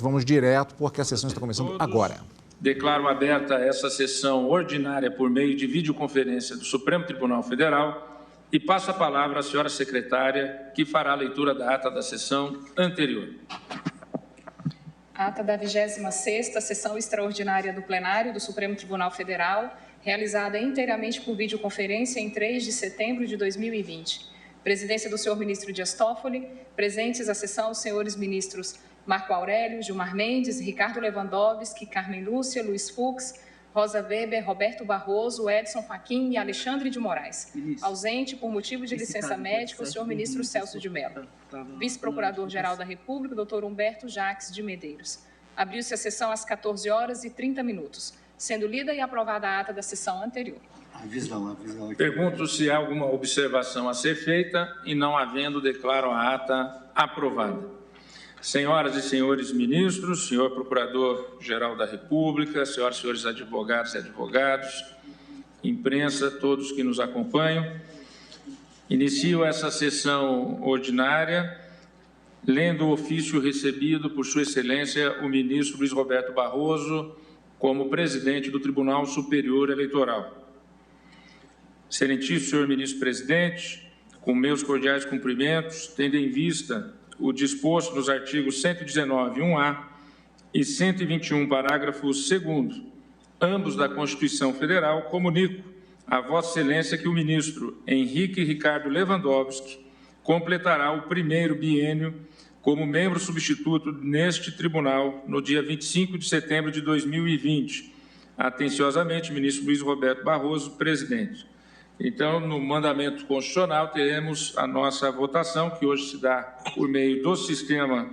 Portanto, vamos direto, porque a sessão está começando agora. Declaro aberta essa sessão ordinária por meio de videoconferência do Supremo Tribunal Federal e passo a palavra à senhora secretária, que fará a leitura da ata da sessão anterior. Ata da 26ª Sessão Extraordinária do Plenário do Supremo Tribunal Federal, realizada inteiramente por videoconferência em 3 de setembro de 2020. Presidência do senhor ministro Dias Toffoli, presentes à sessão os senhores ministros Marco Aurélio, Gilmar Mendes, Ricardo Lewandowski, Carmen Lúcia, Luiz Fux, Rosa Weber, Roberto Barroso, Edson Fachin e Alexandre de Moraes. Ausente, por motivo de licença médica, o senhor ministro Celso de Mello. Vice-procurador-geral da República, doutor Humberto Jacques de Medeiros. Abriu-se a sessão às 14h30, sendo lida e aprovada a ata da sessão anterior. Pergunto se há alguma observação a ser feita e, não havendo, declaro a ata aprovada. Senhoras e senhores ministros, senhor Procurador-Geral da República, senhoras e senhores advogados e advogados, imprensa, todos que nos acompanham, inicio essa sessão ordinária lendo o ofício recebido por Sua Excelência o ministro Luiz Roberto Barroso como presidente do Tribunal Superior Eleitoral. Excelentíssimo senhor ministro-presidente, com meus cordiais cumprimentos, tendo em vista o disposto nos artigos 119, 1A e 121, parágrafo 2º, ambos da Constituição Federal, comunico a Vossa Excelência que o ministro Henrique Ricardo Lewandowski completará o primeiro biênio como membro substituto neste tribunal no dia 25 de setembro de 2020. Atenciosamente, ministro Luiz Roberto Barroso, presidente. Então, no mandamento constitucional, teremos a nossa votação, que hoje se dá por meio do sistema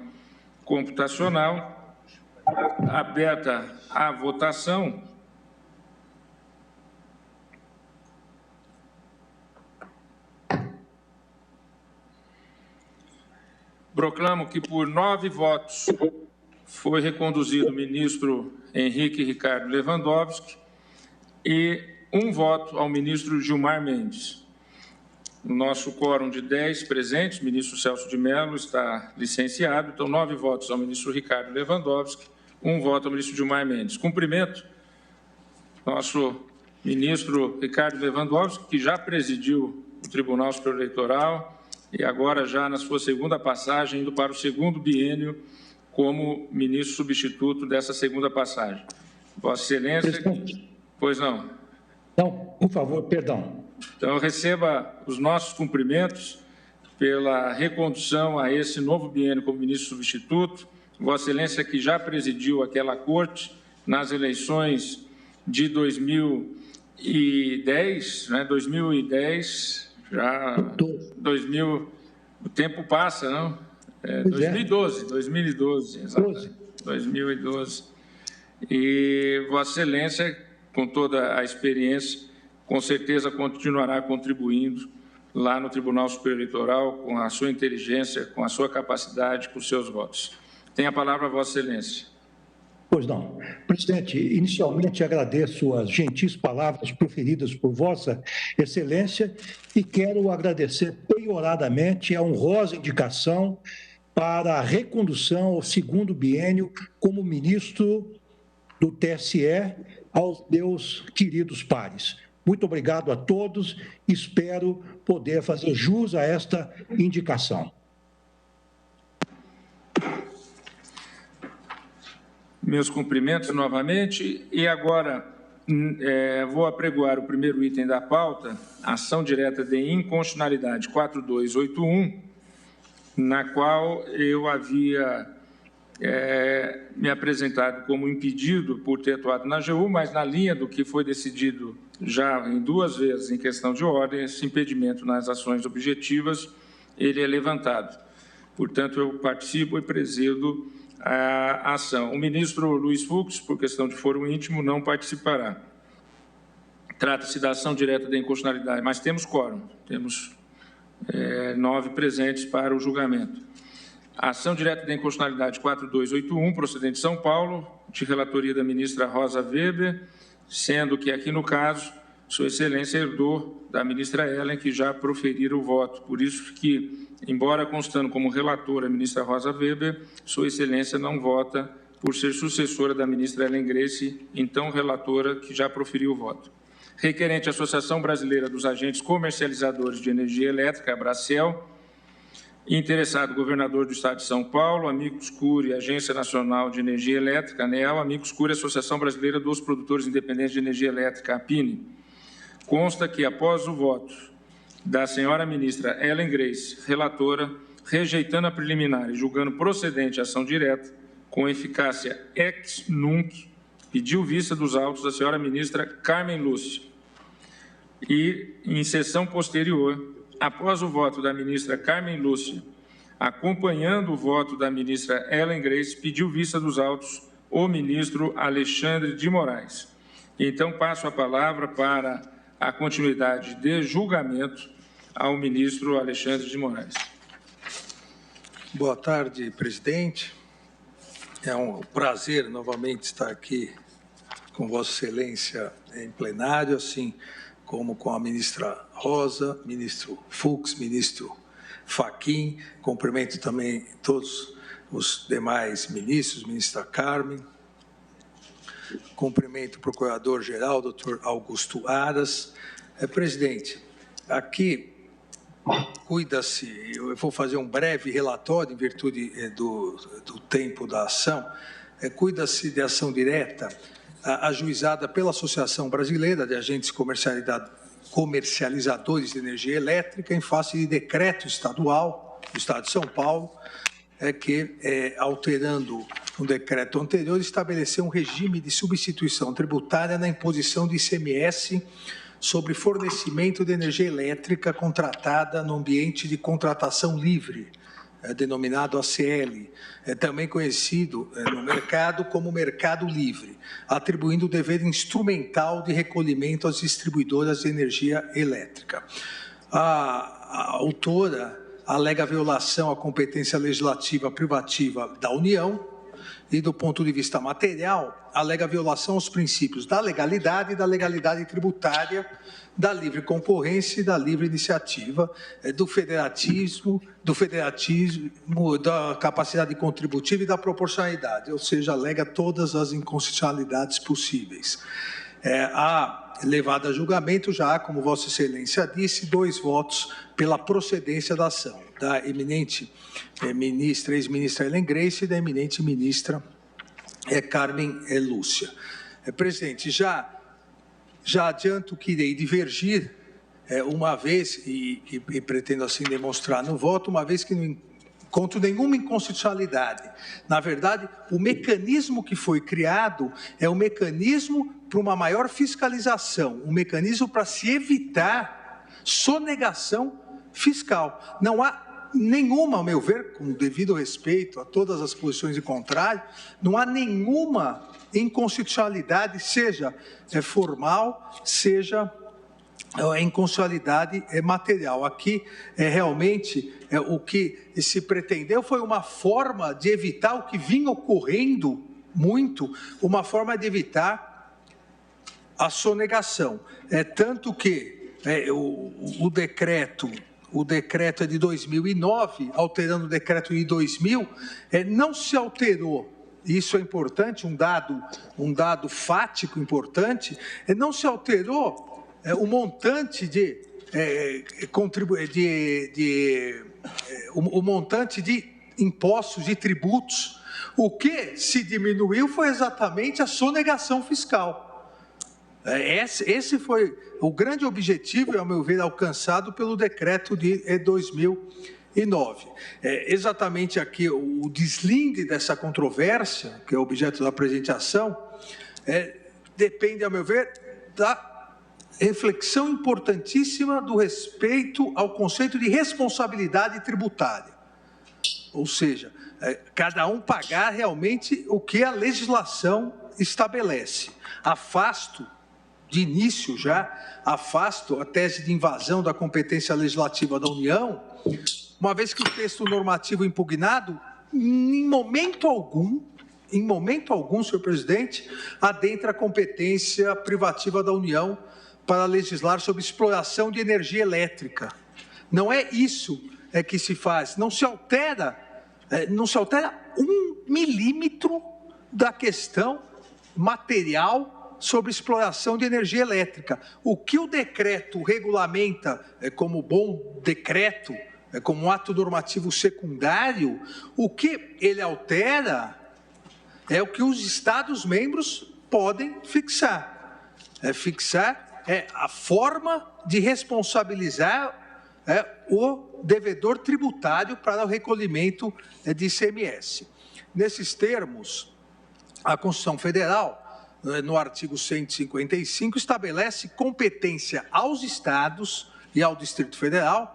computacional. Aberta a votação. Proclamo que, por 9 votos, foi reconduzido o ministro Henrique Ricardo Lewandowski e 1 voto ao ministro Gilmar Mendes. O nosso quórum de 10 presentes, o ministro Celso de Mello está licenciado, então 9 votos ao ministro Ricardo Lewandowski, 1 voto ao ministro Gilmar Mendes. Cumprimento nosso ministro Ricardo Lewandowski, que já presidiu o Tribunal Superior Eleitoral e agora já na sua segunda passagem, indo para o segundo biênio como ministro substituto dessa segunda passagem. Vossa Excelência... Pois não. Não, por favor, perdão. Então, receba os nossos cumprimentos pela recondução a esse novo biênio como ministro substituto. Vossa Excelência, que já presidiu aquela corte nas eleições de 2010, né? 2010, já 2000, o tempo passa, não? 2012, exatamente. 2012. E Vossa Excelência, com toda a experiência, com certeza continuará contribuindo lá no Tribunal Superior Eleitoral com a sua inteligência, com a sua capacidade, com os seus votos. Tem a palavra a Vossa Excelência. Pois não. Presidente, inicialmente agradeço as gentis palavras proferidas por Vossa Excelência e quero agradecer penhoradamente a honrosa indicação para a recondução ao segundo biênio como ministro do TSE aos meus queridos pares. Muito obrigado a todos, espero poder fazer jus a esta indicação. Meus cumprimentos novamente e agora vou apregoar o primeiro item da pauta, ação direta de inconstitucionalidade 4281, na qual eu havia me apresentado como impedido por ter atuado na AGU, mas na linha do que foi decidido já em 2 vezes em questão de ordem, esse impedimento nas ações objetivas, ele é levantado. Portanto, eu participo e presido a ação. O ministro Luiz Fux, por questão de foro íntimo, não participará. Trata-se da ação direta de inconstitucionalidade, mas temos quórum, temos 9 presentes para o julgamento. A ação direta de inconstitucionalidade 4281, procedente de São Paulo, de relatoria da ministra Rosa Weber, sendo que aqui no caso Sua Excelência herdou da ministra Ellen, que já proferira o voto. Por isso que, embora constando como relatora a ministra Rosa Weber, Sua Excelência não vota por ser sucessora da ministra Ellen Grace, então relatora, que já proferiu o voto. Requerente à Associação Brasileira dos Agentes Comercializadores de Energia Elétrica, Abracel. Interessado, governador do Estado de São Paulo, Amicus Curiae, Agência Nacional de Energia Elétrica, ANEEL, Amicus Curiae, Associação Brasileira dos Produtores Independentes de Energia Elétrica, APINE. Consta que, após o voto da senhora ministra Ellen Grace, relatora, rejeitando a preliminar e julgando procedente a ação direta, com eficácia ex nunc, pediu vista dos autos da senhora ministra Carmen Lúcia. E, em sessão posterior, após o voto da ministra Carmen Lúcia, acompanhando o voto da ministra Ellen Grace, pediu vista dos autos o ministro Alexandre de Moraes. Então, passo a palavra para a continuidade de julgamento ao ministro Alexandre de Moraes. Boa tarde, presidente. É um prazer novamente estar aqui com Vossa Excelência em plenário, assim como com a ministra Rosa, ministro Fux, ministro Fachin. Cumprimento também todos os demais ministros, ministra Carmen. Cumprimento o procurador-geral, doutor Augusto Aras. Presidente, aqui cuida-se, eu vou fazer um breve relatório em virtude do tempo da ação, cuida-se de ação direta ajuizada pela Associação Brasileira de Agentes Comercializadores de Energia Elétrica em face de decreto estadual do Estado de São Paulo, que, alterando um decreto anterior, estabeleceu um regime de substituição tributária na imposição de ICMS sobre fornecimento de energia elétrica contratada no ambiente de contratação livre, denominado ACL, também conhecido no mercado como mercado livre, atribuindo o dever instrumental de recolhimento às distribuidoras de energia elétrica. A autora alega violação à competência legislativa privativa da União e, do ponto de vista material, alega violação aos princípios da legalidade tributária, da livre concorrência e da livre iniciativa, do federatismo, da capacidade contributiva e da proporcionalidade, ou seja, alega todas as inconstitucionalidades possíveis. A levada a julgamento já há, como Vossa Excelência disse, 2 votos pela procedência da ação, da eminente ministra, ex-ministra Ellen Grace e da eminente ministra Carmen Lúcia. Presidente, já adianto que irei divergir uma vez, e pretendo assim demonstrar no voto, uma vez que não encontro nenhuma inconstitucionalidade. Na verdade, o mecanismo que foi criado é um mecanismo para uma maior fiscalização, um mecanismo para se evitar sonegação fiscal. Não há nenhuma, ao meu ver, com devido respeito a todas as posições de contrário, não há nenhuma inconstitucionalidade, seja formal, seja inconstitucionalidade material. Aqui, realmente, o que se pretendeu foi uma forma de evitar o que vinha ocorrendo muito, uma forma de evitar a sonegação. Tanto que o decreto é de 2009, alterando o decreto de 2000, não se alterou. Isso é importante, um dado fático importante, não se alterou o montante o montante de impostos, de tributos. O que se diminuiu foi exatamente a sonegação fiscal. Esse foi o grande objetivo, ao meu ver, alcançado pelo decreto de 2009. Exatamente aqui o deslinde dessa controvérsia, que é objeto da presente ação, depende, ao meu ver, da reflexão importantíssima do respeito ao conceito de responsabilidade tributária. Ou seja, cada um pagar realmente o que a legislação estabelece. De início afasto a tese de invasão da competência legislativa da União, uma vez que o texto normativo impugnado, em momento algum, senhor presidente, adentra a competência privativa da União para legislar sobre exploração de energia elétrica. Não é isso que se faz, não se altera 1 milímetro da questão material sobre exploração de energia elétrica. O que o decreto regulamenta como bom decreto, como um ato normativo secundário, o que ele altera é o que os Estados-membros podem fixar. Fixar a forma de responsabilizar o devedor tributário para o recolhimento de ICMS. Nesses termos, a Constituição Federal, no artigo 155, estabelece competência aos Estados e ao Distrito Federal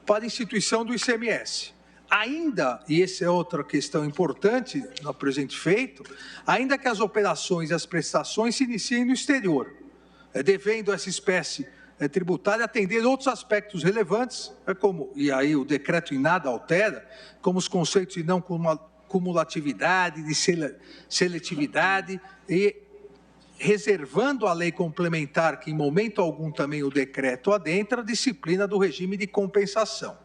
para a instituição do ICMS. Ainda, e essa é outra questão importante no presente feito, ainda que as operações e as prestações se iniciem no exterior, devendo essa espécie tributária atender outros aspectos relevantes, como, e aí o decreto em nada altera, como os conceitos de não cumulatividade, de seletividade, e reservando a lei complementar, que em momento algum também o decreto adentra, a disciplina do regime de compensação.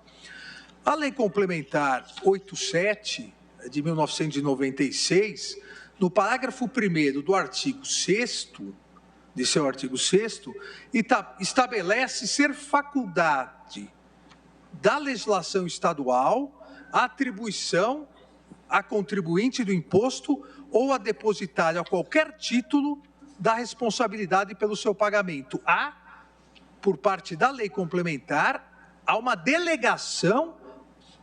A Lei Complementar 87, de 1996, no parágrafo 1º do artigo 6º, de seu artigo 6º, estabelece ser faculdade da legislação estadual a atribuição a contribuinte do imposto ou a depositário a qualquer título da responsabilidade pelo seu pagamento. Por parte da lei complementar, há uma delegação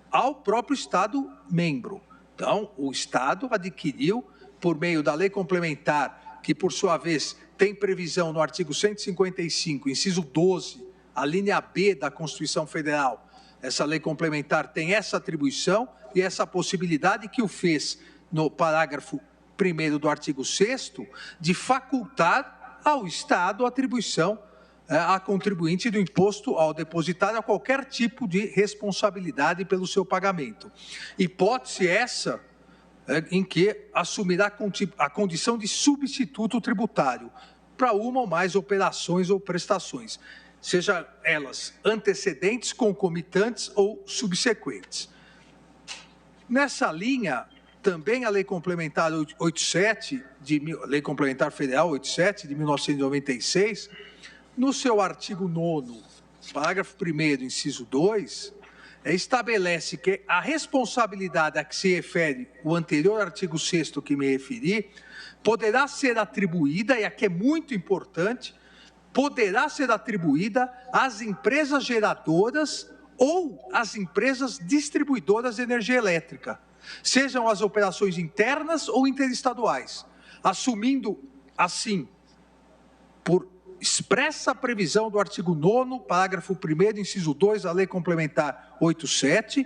ao próprio Estado-membro. Então, o Estado adquiriu, por meio da lei complementar, que por sua vez tem previsão no artigo 155, inciso 12, a linha B da Constituição Federal, essa lei complementar tem essa atribuição e essa possibilidade que o fez no parágrafo 1º do artigo 6º, de facultar ao Estado a atribuição a contribuinte do imposto ao depositário a qualquer tipo de responsabilidade pelo seu pagamento. Hipótese essa em que assumirá a condição de substituto tributário para uma ou mais operações ou prestações, seja elas antecedentes, concomitantes ou subsequentes. Nessa linha, também a Lei Complementar 87, Lei Complementar Federal 87, de 1996, no seu artigo 9º, parágrafo 1º, inciso 2, estabelece que a responsabilidade a que se refere o anterior artigo 6º que me referi, poderá ser atribuída, e aqui é muito importante, poderá ser atribuída às empresas geradoras ou às empresas distribuidoras de energia elétrica, sejam as operações internas ou interestaduais, assumindo, assim, por expressa previsão do artigo 9º, parágrafo 1º, inciso 2, da Lei Complementar 87,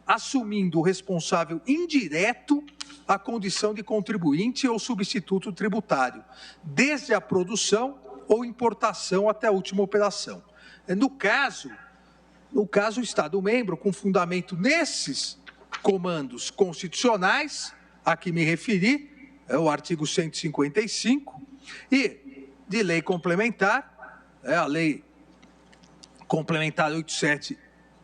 assumindo o responsável indireto a condição de contribuinte ou substituto tributário, desde a produção ou importação até a última operação. No caso, o Estado-membro, com fundamento nesses comandos constitucionais, a que me referi, é o artigo 155, e de lei complementar, a Lei Complementar 87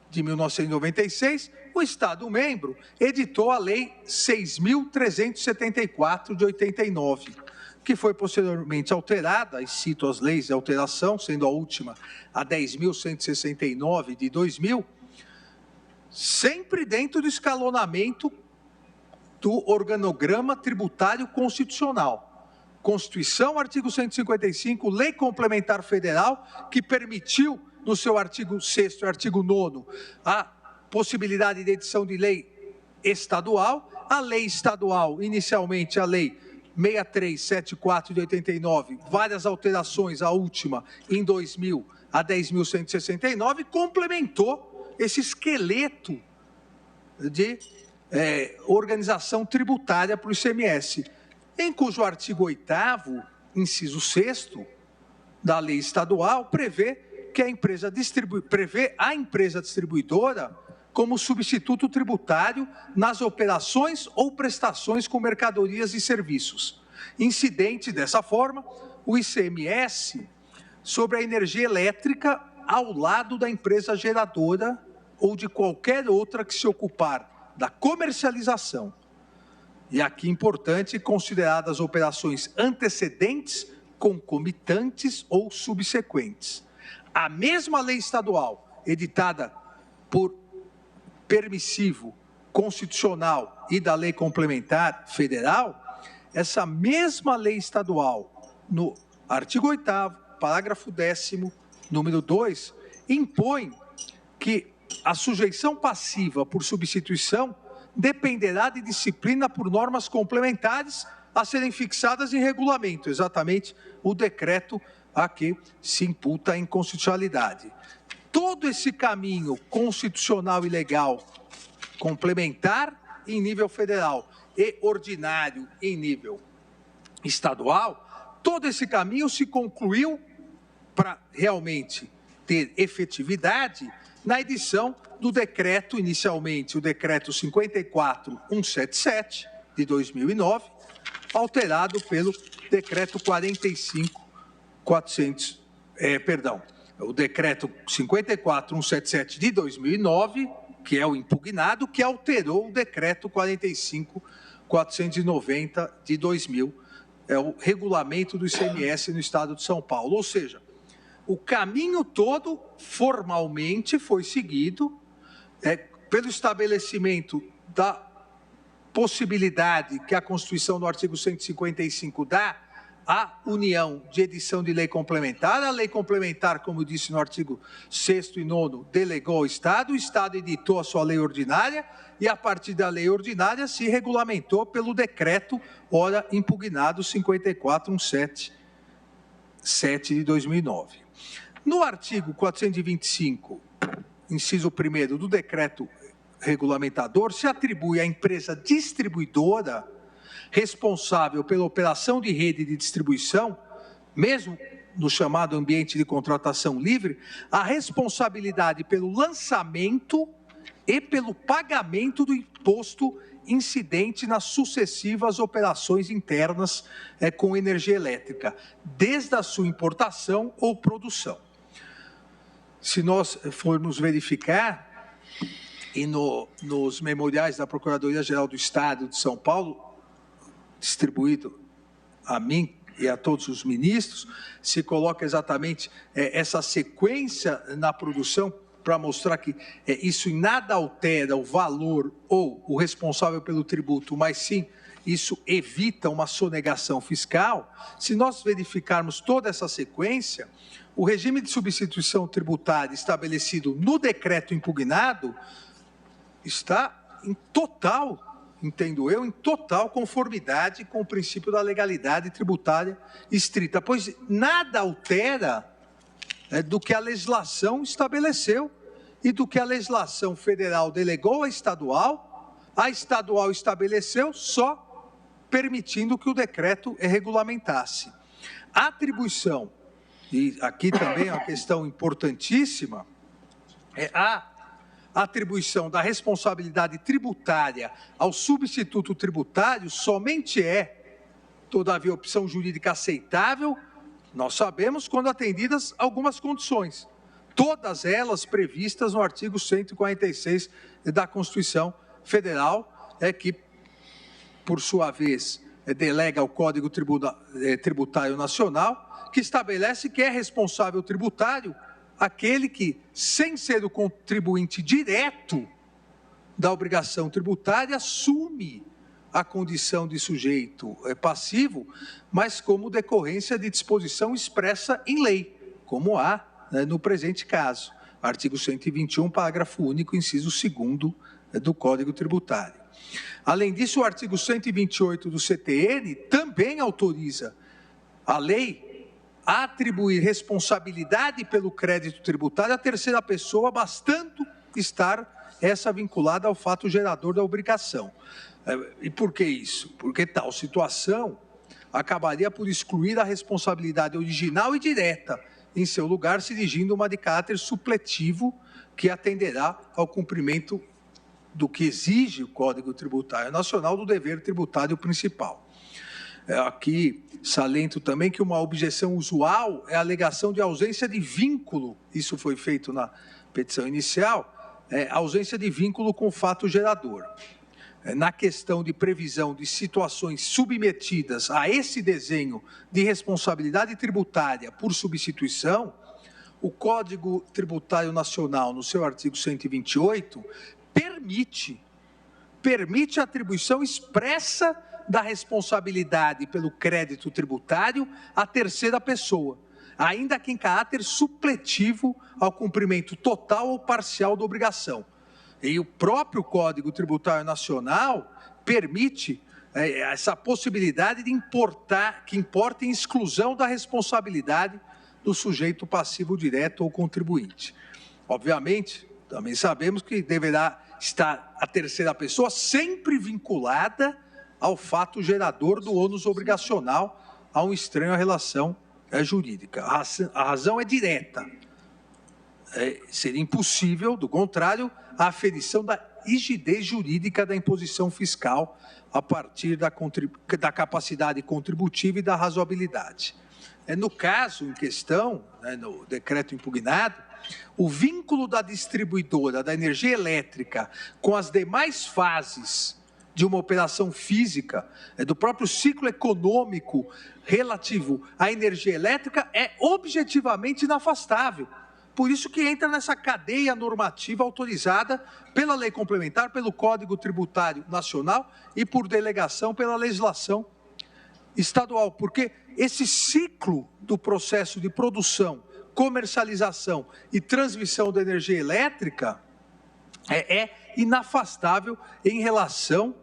de 1996, o Estado-membro editou a Lei 6.374 de 89, que foi posteriormente alterada, e cito as leis de alteração, sendo a última a 10.169 de 2000, sempre dentro do escalonamento do organograma tributário constitucional. Constituição, artigo 155, Lei Complementar Federal, que permitiu, no seu artigo 6º e artigo 9º, a possibilidade de edição de lei estadual, a lei estadual, inicialmente a Lei 6374 de 89, várias alterações, a última em 2000, a 10.169, complementou esse esqueleto de organização tributária para o ICMS, em cujo artigo 8º, inciso 6º, da lei estadual, prevê que a empresa distribuidora como substituto tributário nas operações ou prestações com mercadorias e serviços. Incidente dessa forma, o ICMS sobre a energia elétrica ao lado da empresa geradora ou de qualquer outra que se ocupar da comercialização. E aqui importante, consideradas operações antecedentes, concomitantes ou subsequentes. A mesma lei estadual, editada por permissivo, constitucional e da lei complementar federal, essa mesma lei estadual, no artigo 8º, parágrafo 10º, número 2, impõe que a sujeição passiva por substituição dependerá de disciplina por normas complementares a serem fixadas em regulamento, exatamente o decreto a que se imputa a inconstitucionalidade. Todo esse caminho constitucional e legal complementar em nível federal e ordinário em nível estadual, todo esse caminho se concluiu para realmente ter efetividade na edição do decreto, inicialmente o decreto 54.177 de 2009, alterado pelo decreto 54.177 de 2009, que é o impugnado, que alterou o decreto 45.490 de 2000, é o regulamento do ICMS no estado de São Paulo. Ou seja, o caminho todo formalmente foi seguido pelo estabelecimento da possibilidade que a Constituição, no artigo 155, dá à União de edição de lei complementar. A lei complementar, como disse no artigo 6º e 9º, delegou ao Estado, o Estado editou a sua lei ordinária e, a partir da lei ordinária, se regulamentou pelo decreto, ora impugnado 54.177 de 2009. No artigo 425, inciso 1º do decreto regulamentador, se atribui à empresa distribuidora responsável pela operação de rede de distribuição, mesmo no chamado ambiente de contratação livre, a responsabilidade pelo lançamento e pelo pagamento do imposto incidente nas sucessivas operações internas com energia elétrica, desde a sua importação ou produção. Se nós formos verificar, e nos memoriais da Procuradoria-Geral do Estado de São Paulo, distribuído a mim e a todos os ministros, se coloca exatamente essa sequência na produção para mostrar que isso em nada altera o valor ou o responsável pelo tributo, mas sim isso evita uma sonegação fiscal. Se nós verificarmos toda essa sequência, o regime de substituição tributária estabelecido no decreto impugnado está em total, entendo eu, em total conformidade com o princípio da legalidade tributária estrita, pois nada altera do que a legislação estabeleceu e do que a legislação federal delegou à estadual, a estadual estabeleceu, só permitindo que o decreto regulamentasse. A atribuição, e aqui também é uma questão importantíssima, é a atribuição da responsabilidade tributária ao substituto tributário somente todavia, opção jurídica aceitável, nós sabemos, quando atendidas algumas condições, todas elas previstas no artigo 146 da Constituição Federal, que, por sua vez, delega ao Código Tributário Nacional, que estabelece que é responsável tributário aquele que, sem ser o contribuinte direto da obrigação tributária, assume a condição de sujeito passivo, mas como decorrência de disposição expressa em lei, como há no presente caso, artigo 121, parágrafo único, inciso 2º do Código Tributário. Além disso, o artigo 128 do CTN também autoriza a lei a atribuir responsabilidade pelo crédito tributário à terceira pessoa, bastando estar essa vinculada ao fato gerador da obrigação. E por que isso? Porque tal situação acabaria por excluir a responsabilidade original e direta, em seu lugar se dirigindo uma de caráter supletivo que atenderá ao cumprimento do que exige o Código Tributário Nacional do dever tributário principal. Aqui saliento também que uma objeção usual é a alegação de ausência de vínculo, isso foi feito na petição inicial, ausência de vínculo com o fato gerador. Na questão de previsão de situações submetidas a esse desenho de responsabilidade tributária por substituição, o Código Tributário Nacional, no seu artigo 128, permite a atribuição expressa da responsabilidade pelo crédito tributário à terceira pessoa, ainda que em caráter supletivo ao cumprimento total ou parcial da obrigação. E o próprio Código Tributário Nacional permite essa possibilidade de que importa em exclusão da responsabilidade do sujeito passivo direto ou contribuinte. Obviamente, também sabemos que deverá estar a terceira pessoa sempre vinculada ao fato gerador do ônus obrigacional a um estranho à relação jurídica. A razão é direta. Seria impossível, do contrário, a aferição da rigidez jurídica da imposição fiscal a partir da capacidade contributiva e da razoabilidade. No caso em questão, no decreto impugnado, o vínculo da distribuidora da energia elétrica com as demais fases de uma operação física, do próprio ciclo econômico relativo à energia elétrica é objetivamente inafastável. Por isso que entra nessa cadeia normativa autorizada pela lei complementar, pelo Código Tributário Nacional e por delegação pela legislação estadual, porque esse ciclo do processo de produção, comercialização e transmissão da energia elétrica é inafastável em relação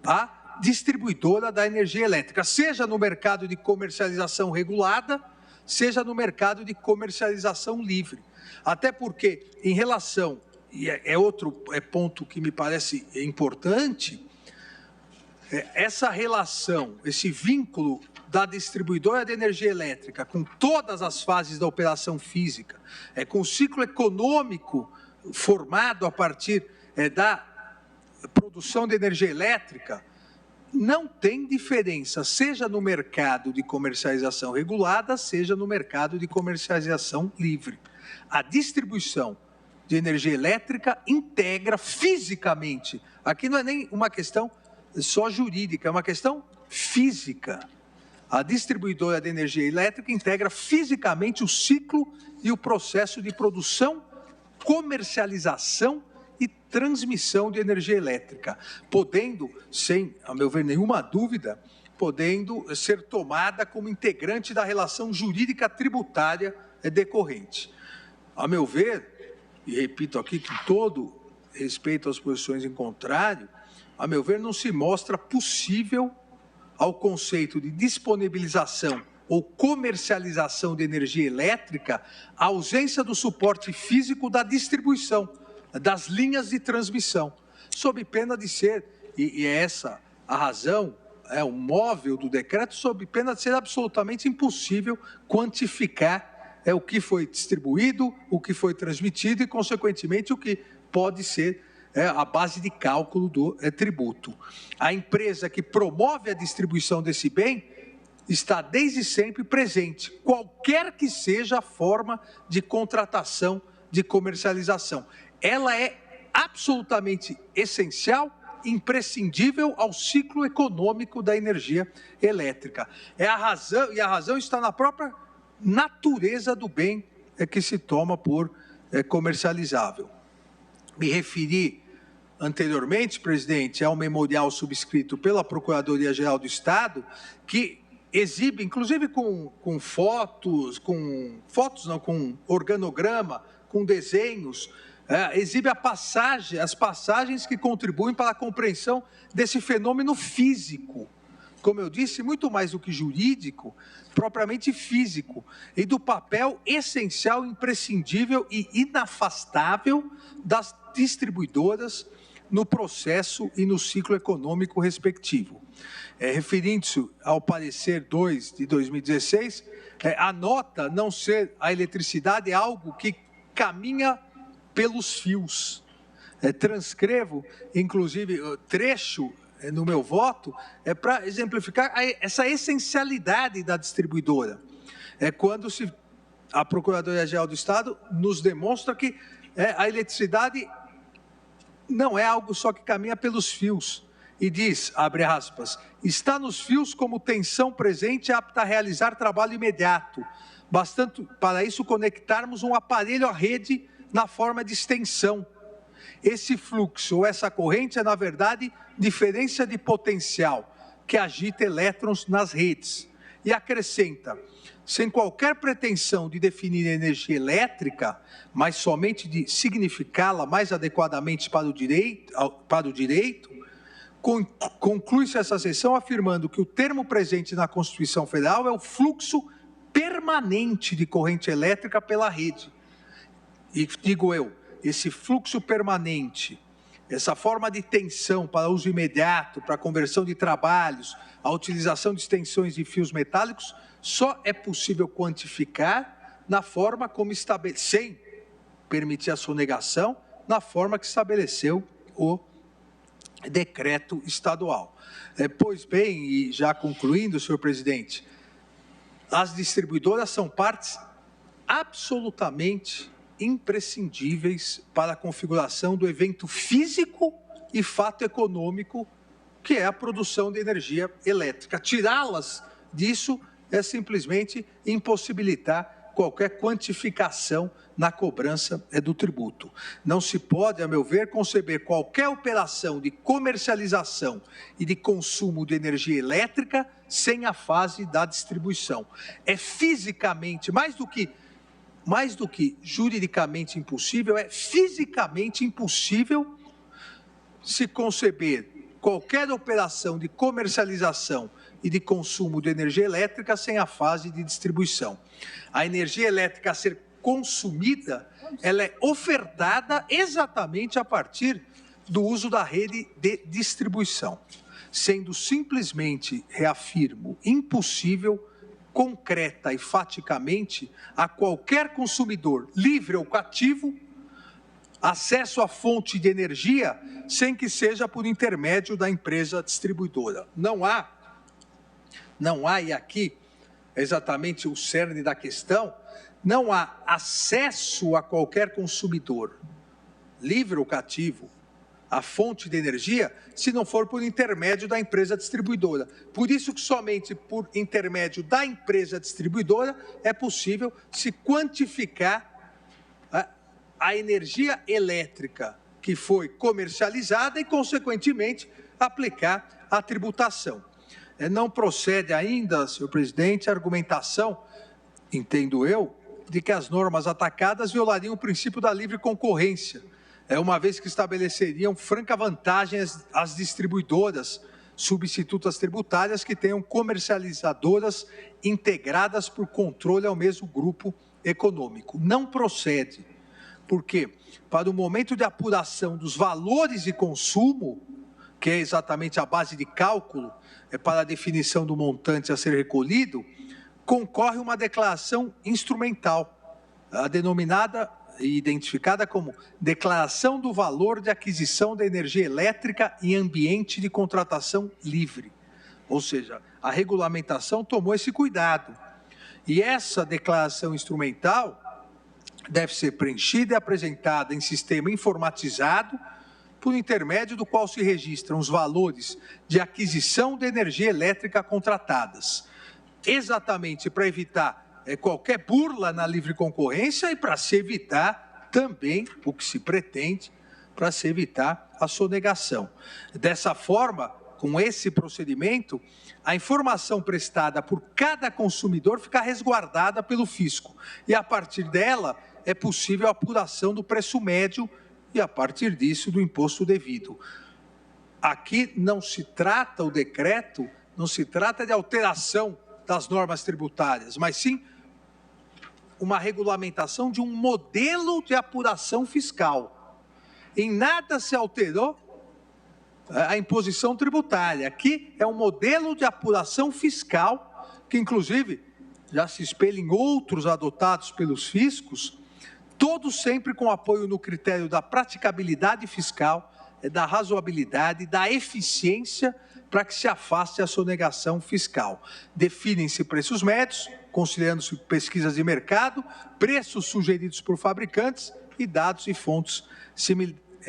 à distribuidora da energia elétrica, seja no mercado de comercialização regulada, seja no mercado de comercialização livre. Até porque, em relação, e outro ponto que me parece importante, essa relação, esse vínculo da distribuidora de energia elétrica com todas as fases da operação física, com o ciclo econômico formado a partir da produção de energia elétrica, não tem diferença, seja no mercado de comercialização regulada, seja no mercado de comercialização livre. A distribuição de energia elétrica integra fisicamente, aqui não é nem uma questão só jurídica, é uma questão física. A distribuidora de energia elétrica integra fisicamente o ciclo e o processo de produção, comercialização e transmissão de energia elétrica, podendo, sem, a meu ver, nenhuma dúvida, podendo ser tomada como integrante da relação jurídica tributária decorrente. A meu ver, e repito aqui com todo respeito às posições em contrário, a meu ver, não se mostra possível ao conceito de disponibilização ou comercialização de energia elétrica a ausência do suporte físico da distribuição, das linhas de transmissão, sob pena de ser, e é essa a razão, o móvel do decreto, sob pena de ser absolutamente impossível quantificar o que foi distribuído, o que foi transmitido e, consequentemente, o que pode ser a base de cálculo do tributo. A empresa que promove a distribuição desse bem está desde sempre presente, qualquer que seja a forma de contratação, de comercialização. Ela é absolutamente essencial, imprescindível ao ciclo econômico da energia elétrica. A razão está na própria natureza do bem que se toma por comercializável. Me referi anteriormente, presidente, ao memorial subscrito pela Procuradoria-Geral do Estado, que exibe, inclusive com organograma, com desenhos, exibe as passagens que contribuem para a compreensão desse fenômeno físico. Como eu disse, muito mais do que jurídico, propriamente físico, e do papel essencial, imprescindível e inafastável das distribuidoras no processo e no ciclo econômico respectivo. Referindo-se ao parecer 2 de 2016, anota não ser a eletricidade algo que caminha pelos fios. Transcrevo, inclusive, trecho no meu voto é para exemplificar essa essencialidade da distribuidora. É quando a Procuradoria-Geral do Estado nos demonstra que a eletricidade não é algo só que caminha pelos fios. E diz, abre aspas, está nos fios como tensão presente apta a realizar trabalho imediato, bastante para isso conectarmos um aparelho à rede na forma de extensão. Esse fluxo ou essa corrente é, na verdade, diferença de potencial que agita elétrons nas redes. E acrescenta, sem qualquer pretensão de definir energia elétrica, mas somente de significá-la mais adequadamente para o direito, conclui-se essa seção afirmando que o termo presente na Constituição Federal é o fluxo permanente de corrente elétrica pela rede. E digo eu, esse fluxo permanente, essa forma de tensão para uso imediato, para conversão de trabalhos, a utilização de extensões de fios metálicos, só é possível quantificar na forma como sem permitir a sonegação, na forma que estabeleceu o decreto estadual. Pois bem, e já concluindo, senhor presidente, as distribuidoras são partes absolutamente imprescindíveis para a configuração do evento físico e fato econômico que é a produção de energia elétrica. Tirá-las disso é simplesmente impossibilitar qualquer quantificação na cobrança do tributo. Não se pode, a meu ver, conceber qualquer operação de comercialização e de consumo de energia elétrica sem a fase da distribuição. É fisicamente, mais do que juridicamente impossível, é fisicamente impossível se conceber qualquer operação de comercialização e de consumo de energia elétrica sem a fase de distribuição. A energia elétrica a ser consumida, ela é ofertada exatamente a partir do uso da rede de distribuição, sendo simplesmente, reafirmo, impossível, concreta e faticamente, a qualquer consumidor, livre ou cativo, acesso à fonte de energia sem que seja por intermédio da empresa distribuidora. Não há, e aqui é exatamente o cerne da questão, não há acesso a qualquer consumidor, livre ou cativo, à fonte de energia, se não for por intermédio da empresa distribuidora. Por isso que somente por intermédio da empresa distribuidora é possível se quantificar a energia elétrica que foi comercializada e, consequentemente, aplicar a tributação. Não procede ainda, senhor presidente, a argumentação, entendo eu, de que as normas atacadas violariam o princípio da livre concorrência, uma vez que estabeleceriam franca vantagem às distribuidoras substitutas tributárias que tenham comercializadoras integradas por controle ao mesmo grupo econômico. Não procede, porque para o momento de apuração dos valores de consumo, que é exatamente a base de cálculo para a definição do montante a ser recolhido, concorre uma declaração instrumental, a denominada e identificada como Declaração do Valor de Aquisição da Energia Elétrica em Ambiente de Contratação Livre. Ou seja, a regulamentação tomou esse cuidado. E essa declaração instrumental deve ser preenchida e apresentada em sistema informatizado, por intermédio do qual se registram os valores de aquisição de energia elétrica contratadas, exatamente para evitar qualquer burla na livre concorrência e para se evitar também o que se pretende, para se evitar a sonegação. Dessa forma, com esse procedimento, a informação prestada por cada consumidor fica resguardada pelo fisco e, a partir dela, é possível a apuração do preço médio e, a partir disso, do imposto devido. Aqui não se trata, o decreto, não se trata de alteração das normas tributárias, mas sim uma regulamentação de um modelo de apuração fiscal. Em nada se alterou a imposição tributária. Aqui é um modelo de apuração fiscal que, inclusive, já se espelha em outros adotados pelos fiscos, todos sempre com apoio no critério da praticabilidade fiscal, da razoabilidade, da eficiência para que se afaste a sonegação fiscal. Definem-se preços médios, considerando-se pesquisas de mercado, preços sugeridos por fabricantes e dados e fontes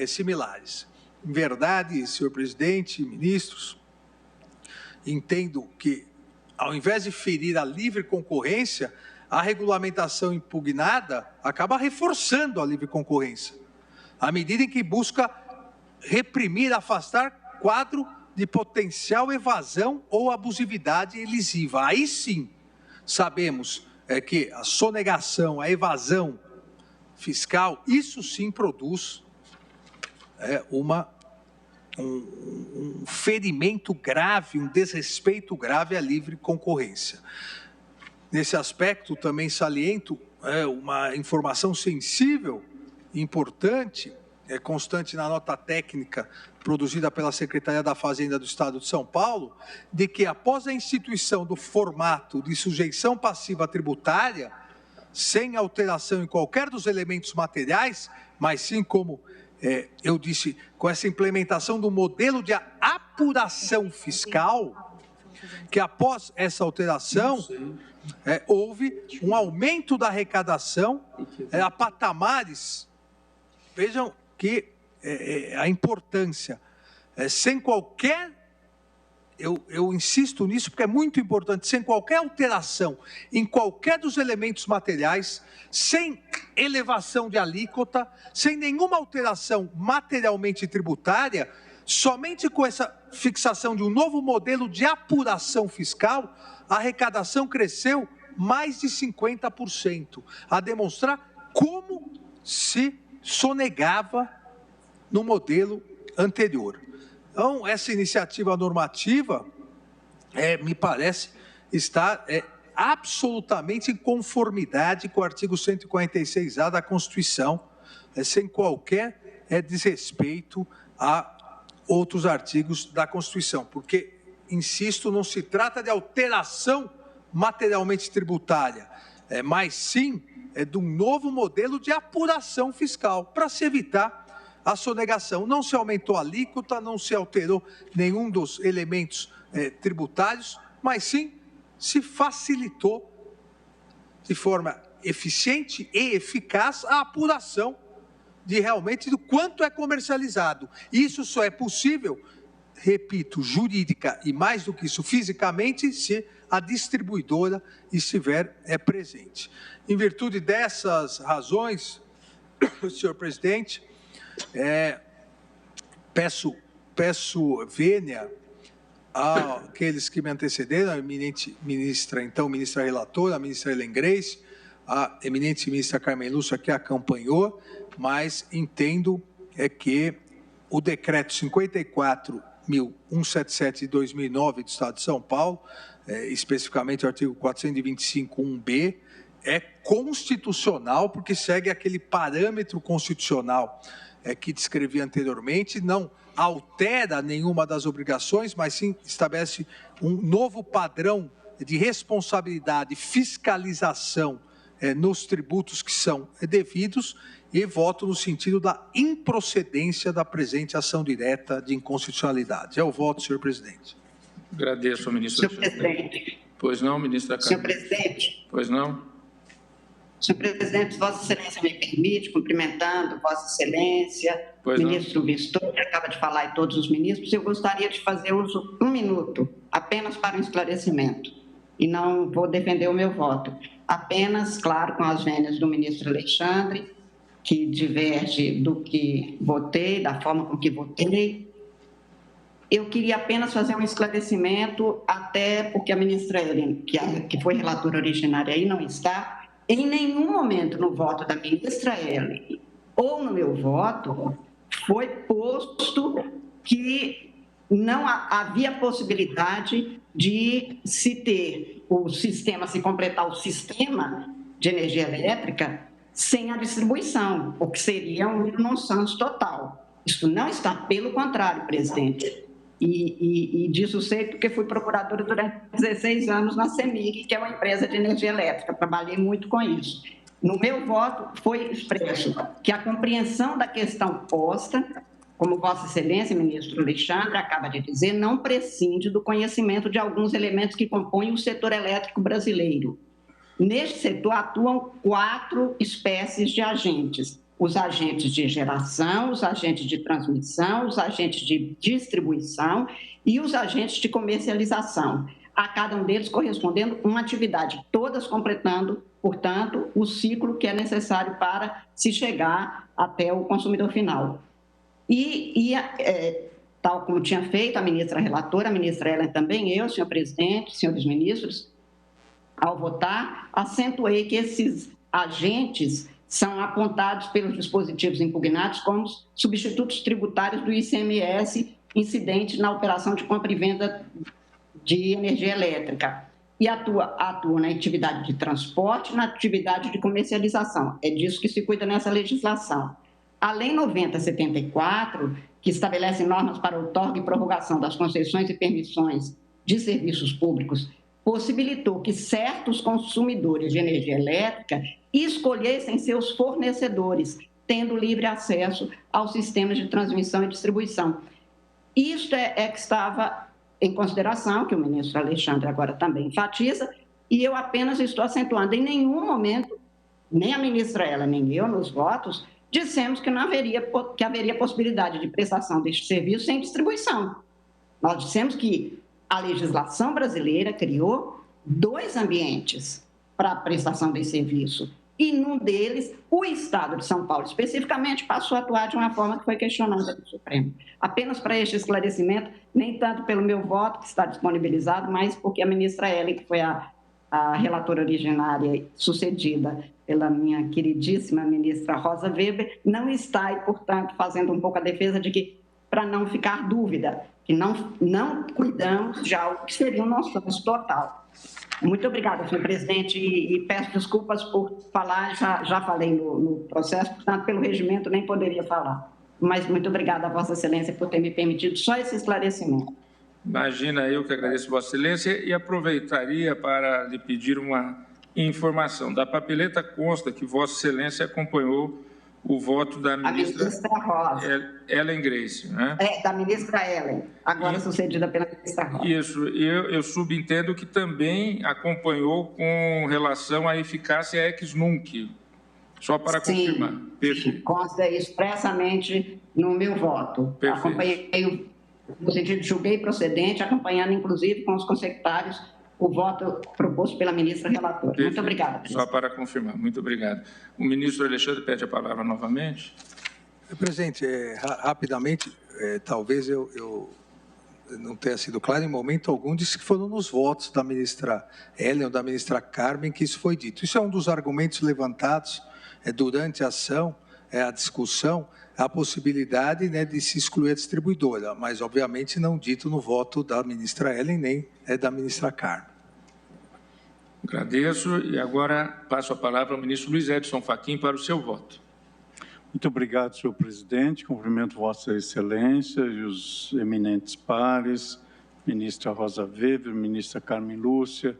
similares. Em verdade, senhor presidente, ministros, entendo que, ao invés de ferir a livre concorrência, a regulamentação impugnada acaba reforçando a livre concorrência, à medida em que busca reprimir, afastar quadro de potencial evasão ou abusividade lesiva. Aí sim, sabemos que a sonegação, a evasão fiscal, isso sim produz um ferimento grave, um desrespeito grave à livre concorrência. Nesse aspecto, também saliento uma informação sensível, importante, constante na nota técnica produzida pela Secretaria da Fazenda do Estado de São Paulo, de que após a instituição do formato de sujeição passiva tributária, sem alteração em qualquer dos elementos materiais, mas sim como eu disse, com essa implementação do modelo de apuração fiscal, que após essa alteração, houve um aumento da arrecadação a patamares, vejam que a importância, sem qualquer, eu insisto nisso porque é muito importante, sem qualquer alteração em qualquer dos elementos materiais, sem elevação de alíquota, sem nenhuma alteração materialmente tributária, somente com essa fixação de um novo modelo de apuração fiscal, a arrecadação cresceu mais de 50%, a demonstrar como se sonegava no modelo anterior. Então, essa iniciativa normativa, me parece, estar absolutamente em conformidade com o artigo 146-A da Constituição, sem qualquer desrespeito a outros artigos da Constituição, porque, insisto, não se trata de alteração materialmente tributária, mas sim de um novo modelo de apuração fiscal, para se evitar a sonegação. Não se aumentou a alíquota, não se alterou nenhum dos elementos tributários, mas sim se facilitou de forma eficiente e eficaz a apuração de realmente do quanto é comercializado. Isso só é possível, repito, jurídica e mais do que isso, fisicamente, se a distribuidora estiver presente. Em virtude dessas razões, senhor presidente, peço vênia àqueles que me antecederam, a eminente ministra, então ministra relatora, a ministra Helen Grace, a eminente ministra Carmen Lúcia, que acompanhou, mas entendo que o decreto 54.177 de 2009 do Estado de São Paulo, especificamente o artigo 425.1b, é constitucional, porque segue aquele parâmetro constitucional que descrevi anteriormente, não altera nenhuma das obrigações, mas sim estabelece um novo padrão de responsabilidade e fiscalização nos tributos que são devidos, e voto no sentido da improcedência da presente ação direta de inconstitucionalidade. É o voto, senhor presidente. Agradeço ao ministro. Senhor presidente. Pois não, ministra Carmen. Senhor presidente. Pois não. Senhor presidente, Vossa Excelência me permite, cumprimentando Vossa Excelência, ministro Vistor, que acaba de falar, e todos os ministros, eu gostaria de fazer uso 1 minuto, apenas para um esclarecimento, e não vou defender o meu voto. Apenas, claro, com as vênias do ministro Alexandre, que diverge do que votei, da forma com que votei. Eu queria apenas fazer um esclarecimento, até porque a ministra Helen, que foi relatora originária aí, não está. Em nenhum momento no voto da ministra Helen ou no meu voto foi posto que não havia possibilidade de se ter o sistema, se completar o sistema de energia elétrica sem a distribuição, o que seria um nonsense total. Isso não está, pelo contrário, presidente. E disso sei porque fui procuradora durante 16 anos na CEMIG, que é uma empresa de energia elétrica, trabalhei muito com isso. No meu voto foi expresso que a compreensão da questão posta como Vossa Excelência, ministro Alexandre, acaba de dizer, não prescinde do conhecimento de alguns elementos que compõem o setor elétrico brasileiro. Neste setor atuam 4 espécies de agentes: os agentes de geração, os agentes de transmissão, os agentes de distribuição e os agentes de comercialização, a cada um deles correspondendo uma atividade, todas completando, portanto, o ciclo que é necessário para se chegar até o consumidor final. Tal como tinha feito a ministra relatora, a ministra Ellen também, eu, senhor presidente, senhores ministros, ao votar, acentuei que esses agentes são apontados pelos dispositivos impugnados como substitutos tributários do ICMS incidente na operação de compra e venda de energia elétrica e atua na atividade de transporte e na atividade de comercialização. É disso que se cuida nessa legislação. A Lei 90/74, que estabelece normas para outorga e prorrogação das concessões e permissões de serviços públicos, possibilitou que certos consumidores de energia elétrica escolhessem seus fornecedores, tendo livre acesso aos sistemas de transmissão e distribuição. Isto é que estava em consideração, que o ministro Alexandre agora também enfatiza, e eu apenas estou acentuando. Em nenhum momento, nem a ministra Ellen, nem eu, nos votos, dissemos que haveria possibilidade de prestação deste serviço sem distribuição. Nós dissemos que a legislação brasileira criou 2 ambientes para a prestação desse serviço. E num deles, o Estado de São Paulo, especificamente, passou a atuar de uma forma que foi questionada pelo Supremo. Apenas para este esclarecimento, nem tanto pelo meu voto, que está disponibilizado, mas porque a ministra Ellen, que foi a relatora originária sucedida pela minha queridíssima ministra Rosa Weber, não está e, portanto, fazendo um pouco a defesa de que, para não ficar dúvida, que não cuidamos de algo que seria o nosso total. Muito obrigada, senhor presidente, e peço desculpas por falar, já falei no processo, portanto, pelo regimento nem poderia falar. Mas muito obrigada a Vossa Excelência por ter me permitido só esse esclarecimento. Imagina, eu que agradeço Vossa Excelência e aproveitaria para lhe pedir uma informação. Da papeleta consta que Vossa Excelência acompanhou o voto da ministra Rosa. Ellen Grace, né? Da ministra Ellen, agora sucedida pela ministra Rosa. Isso, eu subentendo que também acompanhou com relação à eficácia ex nunc, só para confirmar. Perfeito. Consta expressamente no meu voto. Perfeito. Acompanhei, no sentido de julguei procedente, acompanhando inclusive com os consectários o voto proposto pela ministra relatora. Perfeito. Muito obrigada, presidente. Só para confirmar. Muito obrigado. O ministro Alexandre pede a palavra novamente. Presidente, rapidamente, talvez eu não tenha sido claro em momento algum, disse que foram nos votos da ministra Ellen ou da ministra Carmen que isso foi dito. Isso é um dos argumentos levantados durante a ação, a discussão, a possibilidade de se excluir a distribuidora, mas obviamente não dito no voto da ministra Ellen nem da ministra Carmen. Agradeço e agora passo a palavra ao ministro Luiz Edson Fachin para o seu voto. Muito obrigado, senhor presidente. Cumprimento Vossa Excelência e os eminentes pares, ministra Rosa Weber, ministra Carmen Lúcia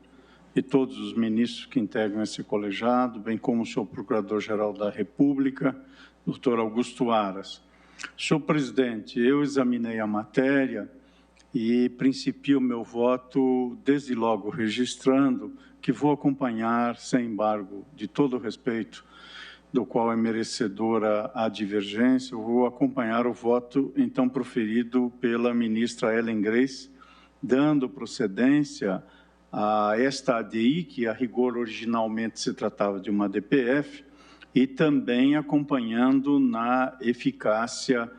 e todos os ministros que integram esse colegiado, bem como o senhor Procurador-Geral da República, doutor Augusto Aras. Senhor presidente, eu examinei a matéria e principio o meu voto, desde logo registrando, que vou acompanhar, sem embargo, de todo o respeito, do qual é merecedora a divergência, eu vou acompanhar o voto, então, proferido pela ministra Ellen Grace, dando procedência a esta ADI, que a rigor originalmente se tratava de uma DPF, e também acompanhando na eficácia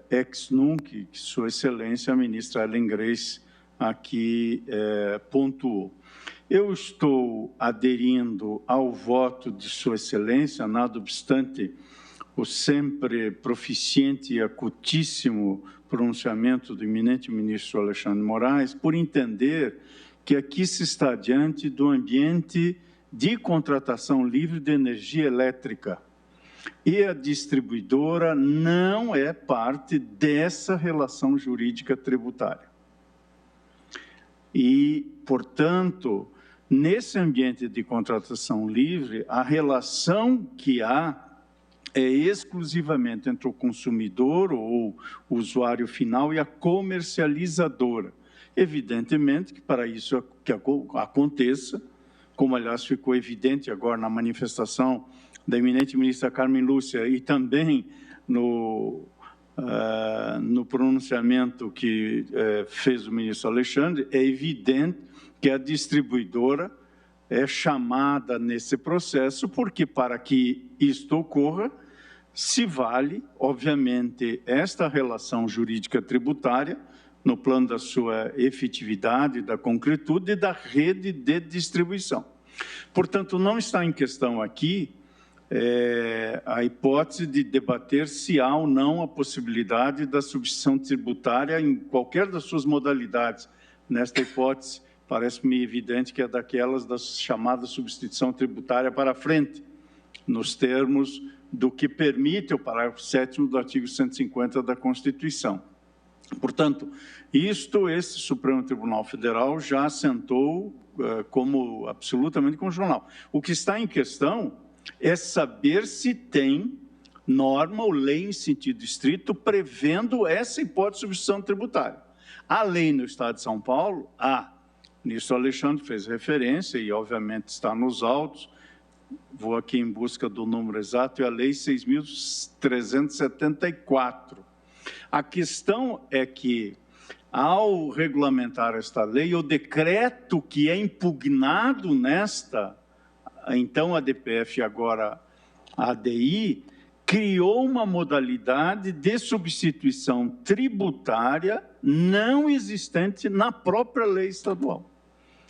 ex nunc, que Sua Excelência, a ministra Ellen Grace, aqui pontuou. Eu estou aderindo ao voto de Sua Excelência, nada obstante o sempre proficiente e acutíssimo pronunciamento do eminente ministro Alexandre de Moraes, por entender que aqui se está diante do ambiente de contratação livre de energia elétrica. E a distribuidora não é parte dessa relação jurídica tributária. E, portanto, nesse ambiente de contratação livre, a relação que há é exclusivamente entre o consumidor ou o usuário final e a comercializadora. Evidentemente que para isso que aconteça, como aliás ficou evidente agora na manifestação da eminente ministra Carmen Lúcia e também no pronunciamento que fez o ministro Alexandre, é evidente que a distribuidora é chamada nesse processo, porque para que isto ocorra, se vale, obviamente, esta relação jurídica tributária, no plano da sua efetividade, da concretude e da rede de distribuição. Portanto, não está em questão aqui a hipótese de debater se há ou não a possibilidade da substituição tributária em qualquer das suas modalidades. Nesta hipótese, parece-me evidente que é daquelas da chamada substituição tributária para frente, nos termos do que permite o parágrafo 7º do artigo 150 da Constituição. Portanto, esse Supremo Tribunal Federal já assentou como absolutamente constitucional. O que está em questão é saber se tem norma ou lei em sentido estrito prevendo essa hipótese de substituição tributária. A lei no Estado de São Paulo, o ministro Alexandre fez referência e, obviamente, está nos autos, vou aqui em busca do número exato, é a Lei 6.374. A questão é que, ao regulamentar esta lei, o decreto que é impugnado nesta, então a ADPF, agora a ADI, criou uma modalidade de substituição tributária não existente na própria lei estadual.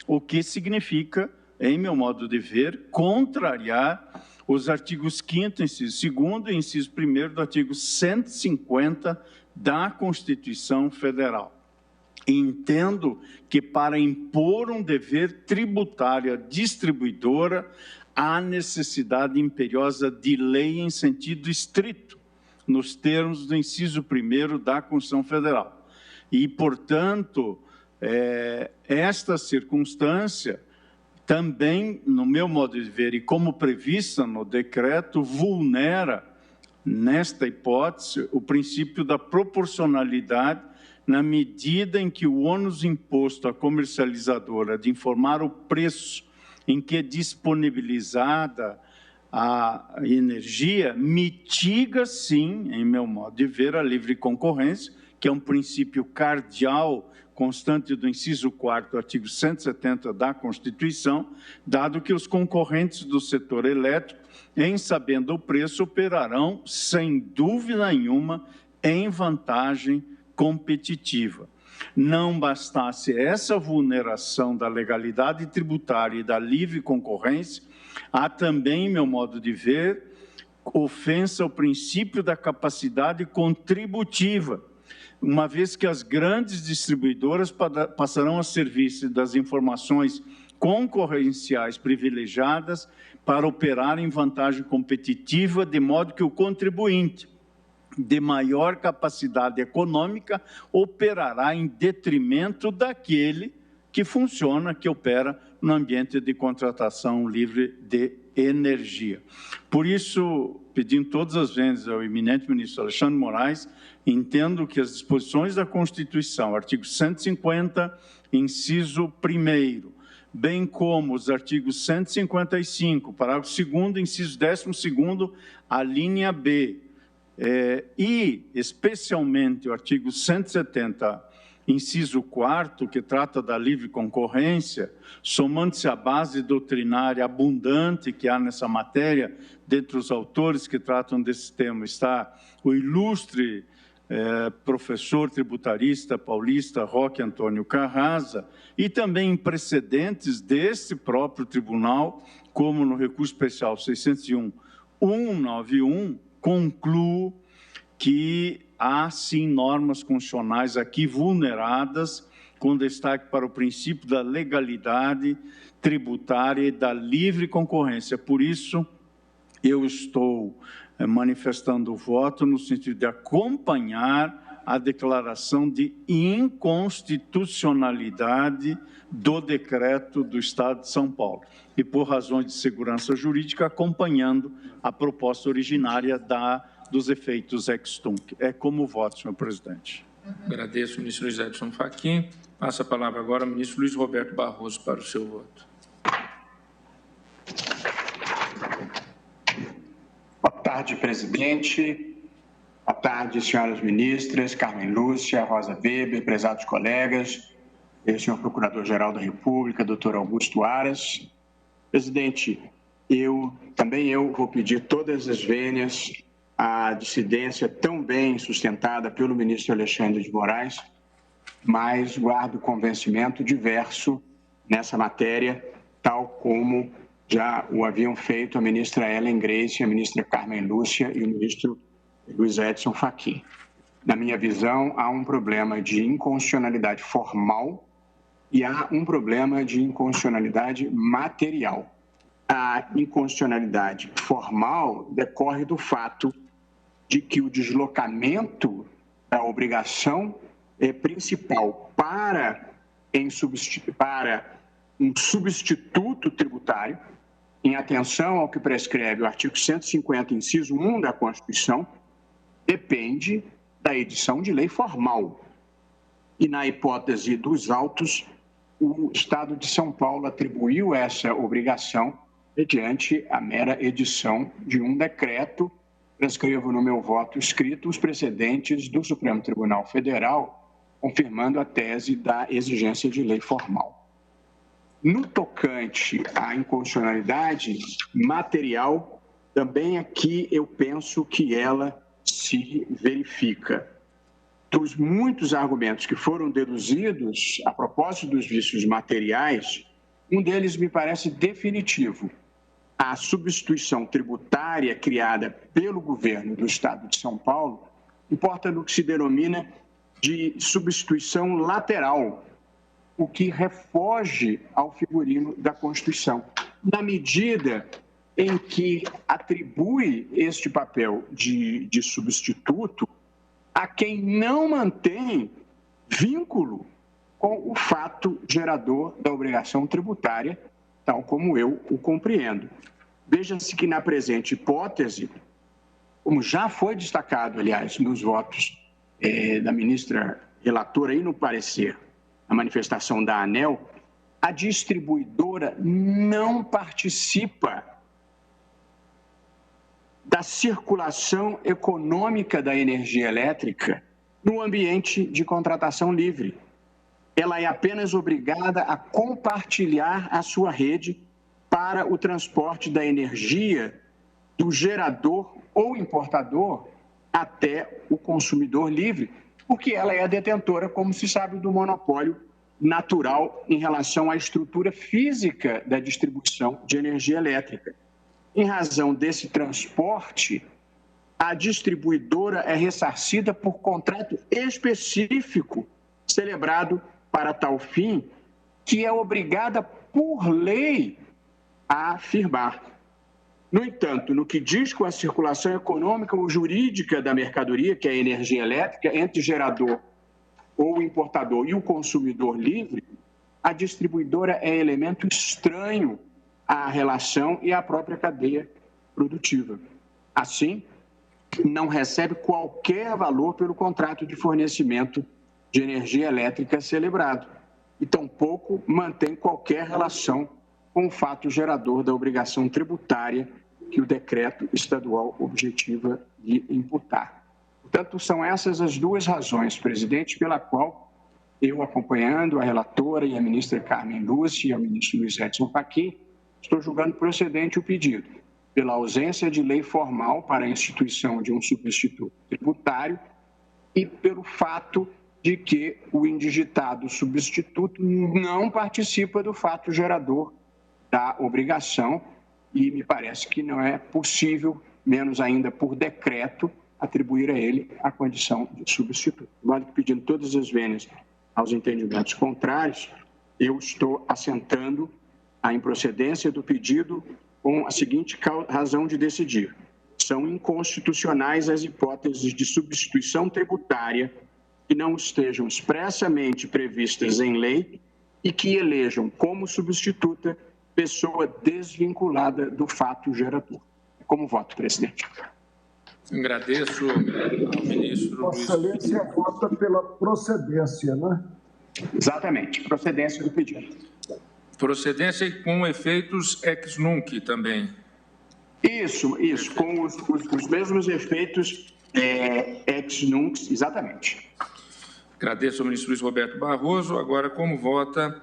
O que significa, em meu modo de ver, contrariar os artigos 5º, inciso 2º e inciso 1º do artigo 150 da Constituição Federal. Entendo que para impor um dever tributário à distribuidora, há necessidade imperiosa de lei em sentido estrito, nos termos do inciso 1º da Constituição Federal. E, portanto, esta circunstância também, no meu modo de ver, e como prevista no decreto, vulnera, nesta hipótese, o princípio da proporcionalidade, na medida em que o ônus imposto à comercializadora de informar o preço em que é disponibilizada a energia, mitiga, sim, em meu modo de ver, a livre concorrência, que é um princípio cardeal constante do inciso 4º do artigo 170 da Constituição, dado que os concorrentes do setor elétrico, em sabendo o preço, operarão, sem dúvida nenhuma, em vantagem competitiva. Não bastasse essa vulneração da legalidade tributária e da livre concorrência, há também, meu modo de ver, ofensa ao princípio da capacidade contributiva, uma vez que as grandes distribuidoras passarão a servir-se das informações concorrenciais privilegiadas para operar em vantagem competitiva, de modo que o contribuinte de maior capacidade econômica operará em detrimento daquele que funciona, que opera no ambiente de contratação livre de energia. Por isso, pedindo todas as vezes ao eminente ministro Alexandre Moraes, entendo que as disposições da Constituição, artigo 150, inciso 1º, bem como os artigos 155, parágrafo 2º, inciso 12º, a linha B, e especialmente o artigo 170, inciso 4º, que trata da livre concorrência, somando-se à base doutrinária abundante que há nessa matéria, dentre os autores que tratam desse tema está o ilustre professor tributarista paulista Roque Antônio Carrasa, e também em precedentes desse próprio tribunal, como no recurso especial 601-191, concluo que há, sim, normas constitucionais aqui vulneradas, com destaque para o princípio da legalidade tributária e da livre concorrência. Por isso, eu estou manifestando o voto no sentido de acompanhar a declaração de inconstitucionalidade do decreto do Estado de São Paulo e, por razões de segurança jurídica, acompanhando a proposta originária dos efeitos ex tunc. É como voto, senhor presidente. Agradeço, ministro Luiz Edson Fachin. Passa a palavra agora ao ministro Luiz Roberto Barroso para o seu voto. Boa tarde, presidente. Boa tarde, senhoras ministras, Carmen Lúcia, Rosa Weber, prezados colegas, senhor Procurador-Geral da República, doutor Augusto Aras. Presidente, também eu vou pedir todas as vênias à dissidência tão bem sustentada pelo ministro Alexandre de Moraes, mas guardo convencimento diverso nessa matéria, tal como já o haviam feito a ministra Ellen Grace, a ministra Carmen Lúcia e o ministro Luiz Edson Fachin. Na minha visão, há um problema de inconstitucionalidade formal e há um problema de inconstitucionalidade material. A inconstitucionalidade formal decorre do fato de que o deslocamento da obrigação principal para um substituto tributário, em atenção ao que prescreve o artigo 150, inciso 1 da Constituição, depende da edição de lei formal. E, na hipótese dos autos, o Estado de São Paulo atribuiu essa obrigação mediante a mera edição de um decreto. Transcrevo no meu voto escrito os precedentes do Supremo Tribunal Federal, confirmando a tese da exigência de lei formal. No tocante à inconstitucionalidade material, também aqui eu penso que ela se verifica. Dos muitos argumentos que foram deduzidos a propósito dos vícios materiais, um deles me parece definitivo. A substituição tributária criada pelo governo do Estado de São Paulo importa no que se denomina de substituição lateral, o que refoge ao figurino da Constituição, na medida em que atribui este papel de substituto a quem não mantém vínculo com o fato gerador da obrigação tributária, tal como eu o compreendo. Veja-se que, na presente hipótese, como já foi destacado, aliás, nos votos da ministra relatora e no parecer, a manifestação da ANEEL, a distribuidora não participa da circulação econômica da energia elétrica no ambiente de contratação livre. Ela é apenas obrigada a compartilhar a sua rede para o transporte da energia do gerador ou importador até o consumidor livre, porque ela é a detentora, como se sabe, do monopólio natural em relação à estrutura física da distribuição de energia elétrica. Em razão desse transporte, a distribuidora é ressarcida por contrato específico celebrado para tal fim, que é obrigada por lei a firmar. No entanto, no que diz com a circulação econômica ou jurídica da mercadoria, que é a energia elétrica, entre gerador ou importador e o consumidor livre, a distribuidora é elemento estranho à relação e à própria cadeia produtiva. Assim, não recebe qualquer valor pelo contrato de fornecimento de energia elétrica celebrado e tampouco mantém qualquer relação com o fato gerador da obrigação tributária que o decreto estadual objetiva de imputar. Portanto, são essas as duas razões, presidente, pela qual eu, acompanhando a relatora e a ministra Carmen Lúcia e o ministro Luiz Edson Fachin, estou julgando procedente o pedido, pela ausência de lei formal para a instituição de um substituto tributário e pelo fato de que o indigitado substituto não participa do fato gerador da obrigação e me parece que não é possível, menos ainda por decreto, atribuir a ele a condição de substituto. Vale que, pedindo todas as vênias aos entendimentos contrários, eu estou assentando a improcedência do pedido com a seguinte razão de decidir. São inconstitucionais as hipóteses de substituição tributária que não estejam expressamente previstas em lei e que elejam como substituta pessoa desvinculada do fato gerador. Como voto, presidente. Agradeço ao ministro Vossa Excelência vota pela procedência, né? Exatamente, procedência do pedido. Procedência e com efeitos ex nunc também. Isso, com os mesmos efeitos ex nunc, exatamente. Agradeço ao ministro Luiz Roberto Barroso. Agora, como vota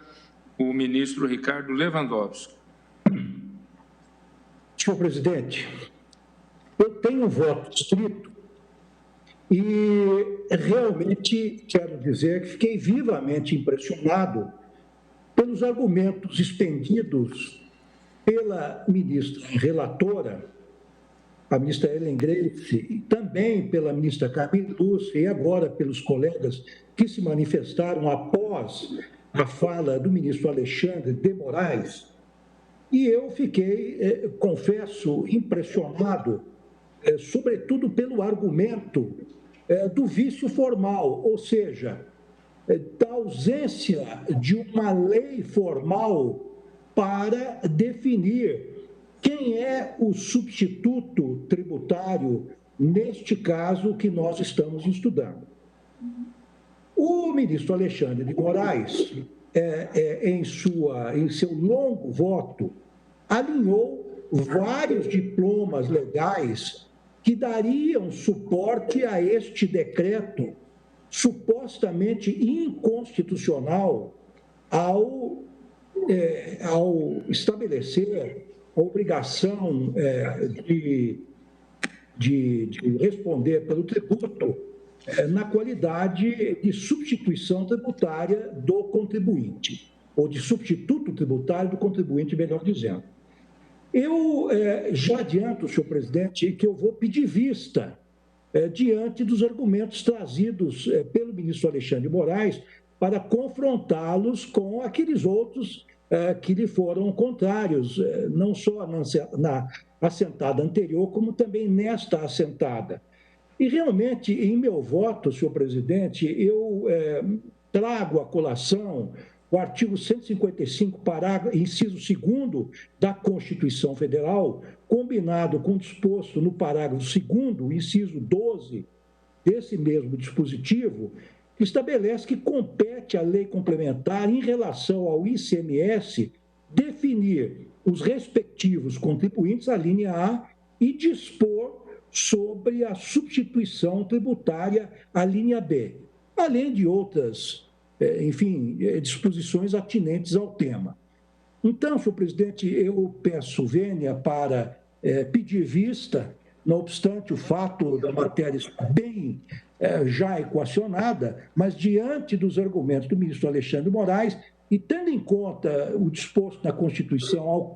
o ministro Ricardo Lewandowski? Senhor presidente, eu tenho um voto estrito e realmente quero dizer que fiquei vivamente impressionado pelos argumentos expendidos pela ministra relatora, a ministra Ellen Grace, e também pela ministra Carmen Lúcia, e agora pelos colegas que se manifestaram após a fala do ministro Alexandre de Moraes. E eu fiquei, confesso, impressionado, sobretudo pelo argumento do vício formal, ou seja, da ausência de uma lei formal para definir quem é o substituto tributário, neste caso que nós estamos estudando. O ministro Alexandre de Moraes, em seu longo voto, alinhou vários diplomas legais que dariam suporte a este decreto supostamente inconstitucional ao estabelecer a obrigação de responder pelo tributo na qualidade de substituição tributária do contribuinte, ou de substituto tributário do contribuinte, melhor dizendo. Eu já adianto, senhor presidente, que eu vou pedir vista diante dos argumentos trazidos pelo ministro Alexandre de Moraes para confrontá-los com aqueles outros que lhe foram contrários, não só na assentada anterior, como também nesta assentada. E, realmente, em meu voto, senhor presidente, eu trago à colação o artigo 155, inciso 2º da Constituição Federal, combinado com o disposto no parágrafo 2º, inciso 12 desse mesmo dispositivo, que estabelece que compete à lei complementar, em relação ao ICMS, definir os respectivos contribuintes, a linha A, e dispor sobre a substituição tributária, a linha B, além de outras, disposições atinentes ao tema. Então, senhor presidente, eu peço vênia para pedir vista, não obstante o fato da matéria estar bem já equacionada, mas diante dos argumentos do ministro Alexandre de Moraes e tendo em conta o disposto na Constituição,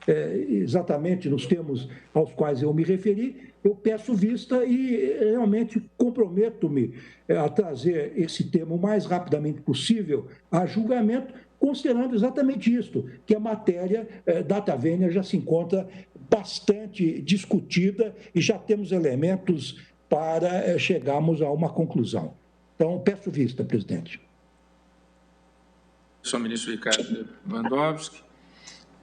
exatamente nos termos aos quais eu me referi, eu peço vista e realmente comprometo-me a trazer esse tema o mais rapidamente possível a julgamento, considerando exatamente isto, que a matéria data vênia já se encontra bastante discutida e já temos elementos para chegarmos a uma conclusão. Então, peço vista, presidente. Sou o ministro Ricardo Lewandowski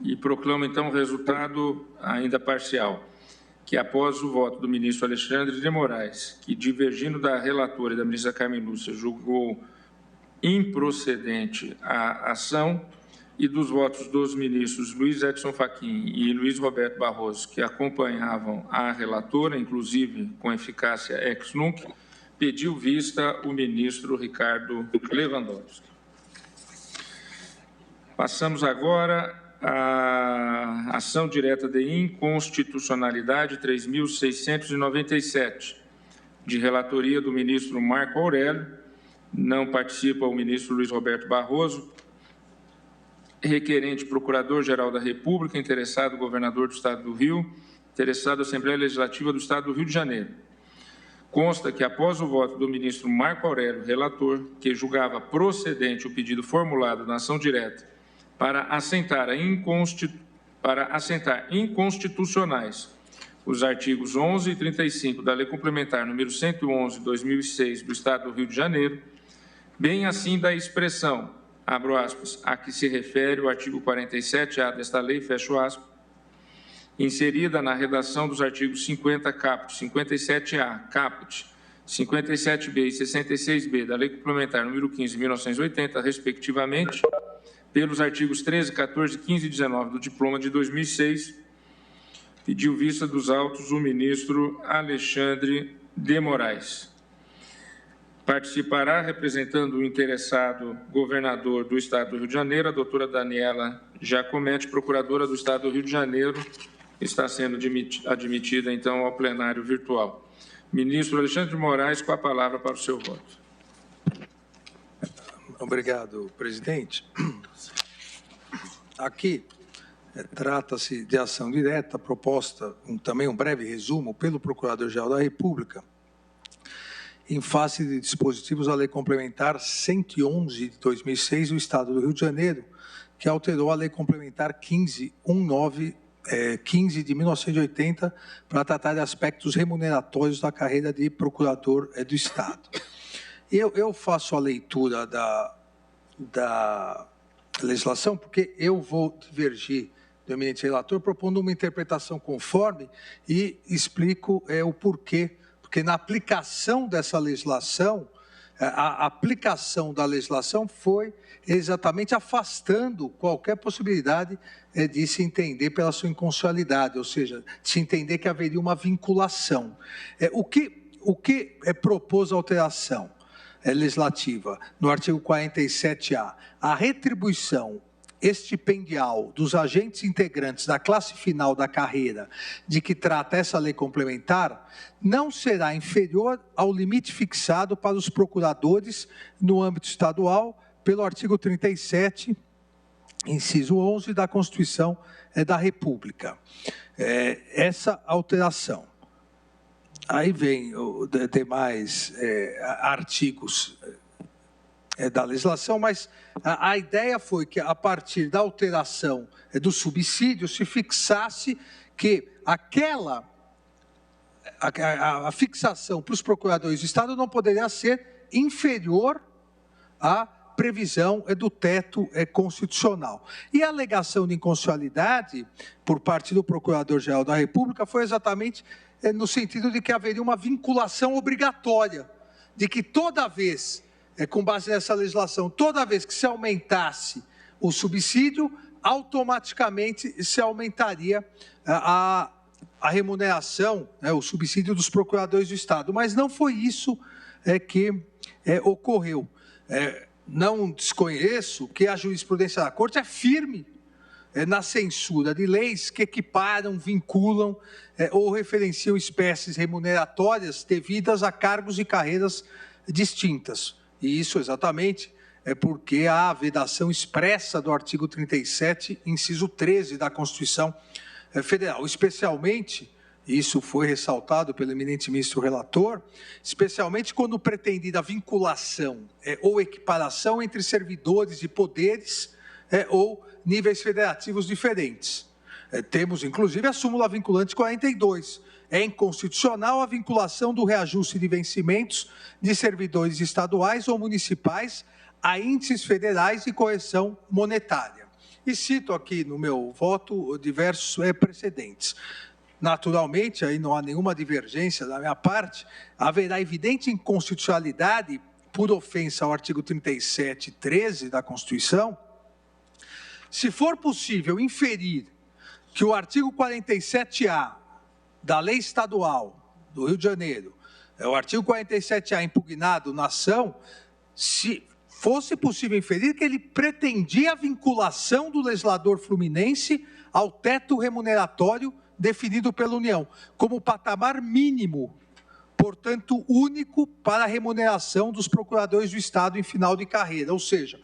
e proclamo, então, o resultado ainda parcial, que após o voto do ministro Alexandre de Moraes, que, divergindo da relatora e da ministra Carmen Lúcia, julgou improcedente a ação, e dos votos dos ministros Luiz Edson Fachin e Luiz Roberto Barroso, que acompanhavam a relatora, inclusive com eficácia ex nunc, pediu vista o ministro Ricardo Lewandowski. Passamos agora à ação direta de inconstitucionalidade 3.697, de relatoria do ministro Marco Aurélio. Não participa o ministro Luiz Roberto Barroso. Requerente Procurador-Geral da República, interessado Governador do Estado do Rio, interessado Assembleia Legislativa do Estado do Rio de Janeiro. Consta que, após o voto do ministro Marco Aurélio, relator, que julgava procedente o pedido formulado na ação direta para assentar inconstitucionais os artigos 11 e 35 da Lei Complementar número 111/2006 do Estado do Rio de Janeiro, bem assim da expressão, abro aspas, a que se refere o artigo 47-A desta lei, fecho aspas, inserida na redação dos artigos 50 caput, 57-A, caput, 57B e 66B da Lei Complementar número 15 de 1980, respectivamente, pelos artigos 13, 14, 15 e 19 do Diploma de 2006, pediu vista dos autos o ministro Alexandre de Moraes. Participará, representando o interessado governador do Estado do Rio de Janeiro, a doutora Daniela Giacometti, procuradora do Estado do Rio de Janeiro, está sendo admitida, então, ao plenário virtual. Ministro Alexandre de Moraes, com a palavra para o seu voto. Obrigado, presidente. Aqui trata-se de ação direta proposta, também um breve resumo, pelo Procurador-Geral da República, em face de dispositivos da Lei Complementar 111 de 2006 do Estado do Rio de Janeiro, que alterou a Lei Complementar 15 de 1980 para tratar de aspectos remuneratórios da carreira de procurador do Estado. Eu faço a leitura da legislação porque eu vou divergir do eminente relator propondo uma interpretação conforme e explico o porquê. Porque na aplicação dessa legislação, a aplicação da legislação foi exatamente afastando qualquer possibilidade de se entender pela sua inconstitucionalidade, ou seja, de se entender que haveria uma vinculação. O que propôs a alteração legislativa no artigo 47-A? A retribuição estipendial dos agentes integrantes da classe final da carreira de que trata essa lei complementar não será inferior ao limite fixado para os procuradores no âmbito estadual pelo artigo 37, inciso 11 da Constituição da República. Essa alteração. Aí vem os demais artigos da legislação, mas a ideia foi que, a partir da alteração do subsídio, se fixasse que a fixação para os procuradores do Estado não poderia ser inferior à previsão do teto constitucional. E a alegação de inconstitucionalidade por parte do Procurador-Geral da República foi exatamente no sentido de que haveria uma vinculação obrigatória, de que toda vez, com base nessa legislação, toda vez que se aumentasse o subsídio, automaticamente se aumentaria a remuneração, o subsídio dos procuradores do Estado. Mas não foi isso que ocorreu. Não desconheço que a jurisprudência da Corte é firme na censura de leis que equiparam, vinculam ou referenciam espécies remuneratórias devidas a cargos e carreiras distintas. E isso exatamente é porque há a vedação expressa do artigo 37, inciso 13 da Constituição Federal. Especialmente, isso foi ressaltado pelo eminente ministro relator, especialmente quando pretendida vinculação ou equiparação entre servidores de poderes ou níveis federativos diferentes. Temos, inclusive, a súmula vinculante 42. É inconstitucional a vinculação do reajuste de vencimentos de servidores estaduais ou municipais a índices federais de correção monetária. E cito aqui no meu voto diversos precedentes. Naturalmente, aí não há nenhuma divergência da minha parte, haverá evidente inconstitucionalidade por ofensa ao artigo 37, 13 da Constituição, se for possível inferir que o artigo 47-A da Lei Estadual do Rio de Janeiro, o artigo 47-A impugnado na ação, se fosse possível inferir que ele pretendia a vinculação do legislador fluminense ao teto remuneratório definido pela União, como patamar mínimo, portanto, único para a remuneração dos procuradores do Estado em final de carreira. Ou seja,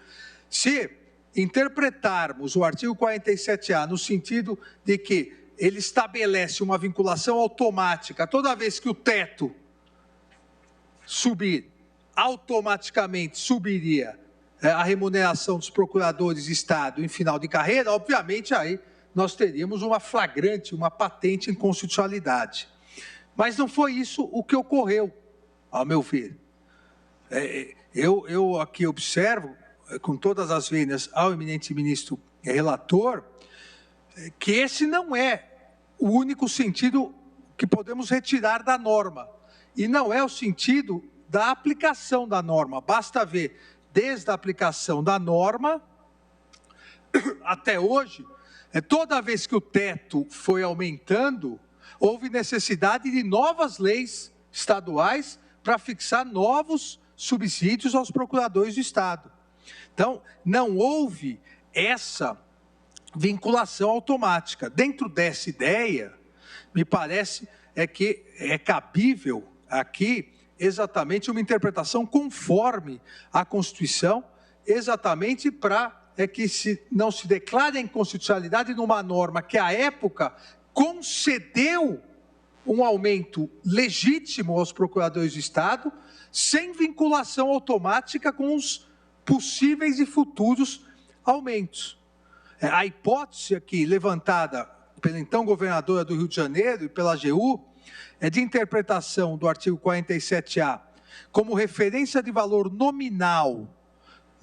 se interpretarmos o artigo 47-A no sentido de que ele estabelece uma vinculação automática, toda vez que o teto subir, automaticamente subiria a remuneração dos procuradores de Estado em final de carreira, obviamente aí nós teríamos uma flagrante, uma patente inconstitucionalidade. Mas não foi isso o que ocorreu, ao meu ver. Eu aqui observo, com todas as vênias, ao eminente ministro relator, que esse não é o único sentido que podemos retirar da norma. E não é o sentido da aplicação da norma. Basta ver, desde a aplicação da norma até hoje, toda vez que o teto foi aumentando, houve necessidade de novas leis estaduais para fixar novos subsídios aos procuradores do Estado. Então, não houve essa vinculação automática. Dentro dessa ideia, me parece que é cabível aqui exatamente uma interpretação conforme a Constituição, exatamente para que não se declare a inconstitucionalidade numa norma que, à época, concedeu um aumento legítimo aos procuradores do Estado, sem vinculação automática com os possíveis e futuros aumentos. A hipótese aqui levantada pela então governadora do Rio de Janeiro e pela AGU é de interpretação do artigo 47A como referência de valor nominal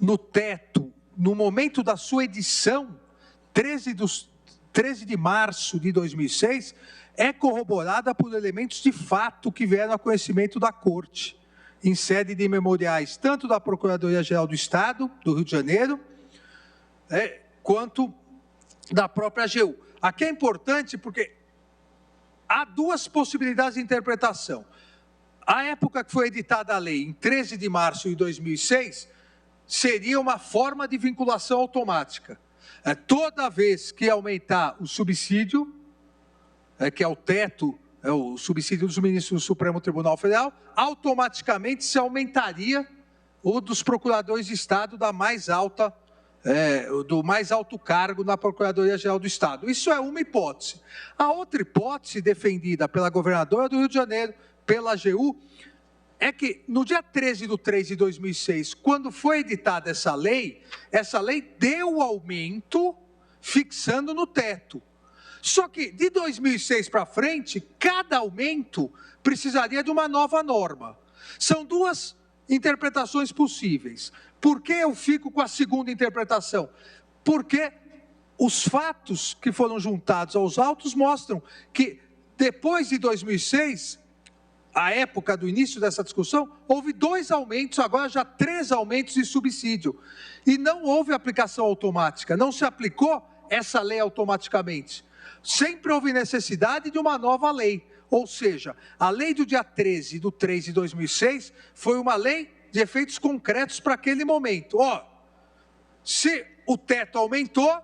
no teto no momento da sua edição, 13 de março de 2006, é corroborada por elementos de fato que vieram a conhecimento da Corte, em sede de memoriais, tanto da Procuradoria-Geral do Estado, do Rio de Janeiro, quanto da própria AGU. Aqui é importante porque há duas possibilidades de interpretação. A época que foi editada a lei, em 13 de março de 2006, seria uma forma de vinculação automática. Toda vez que aumentar o subsídio, que é o teto, o subsídio dos ministros do Supremo Tribunal Federal, automaticamente se aumentaria o dos procuradores de Estado do mais alto cargo na Procuradoria-Geral do Estado. Isso é uma hipótese. A outra hipótese, defendida pela governadora do Rio de Janeiro, pela AGU, é que no dia 13 de 3 de 2006, quando foi editada essa lei deu aumento fixando no teto. Só que de 2006 para frente, cada aumento precisaria de uma nova norma. São duas interpretações possíveis. Por que eu fico com a segunda interpretação? Porque os fatos que foram juntados aos autos mostram que depois de 2006, a época do início dessa discussão, houve 2 aumentos, agora já 3 aumentos de subsídio. E não houve aplicação automática, não se aplicou essa lei automaticamente. Sempre houve necessidade de uma nova lei. Ou seja, a lei do dia 13 de 3 de 2006 foi uma lei de efeitos concretos para aquele momento. Se o teto aumentou,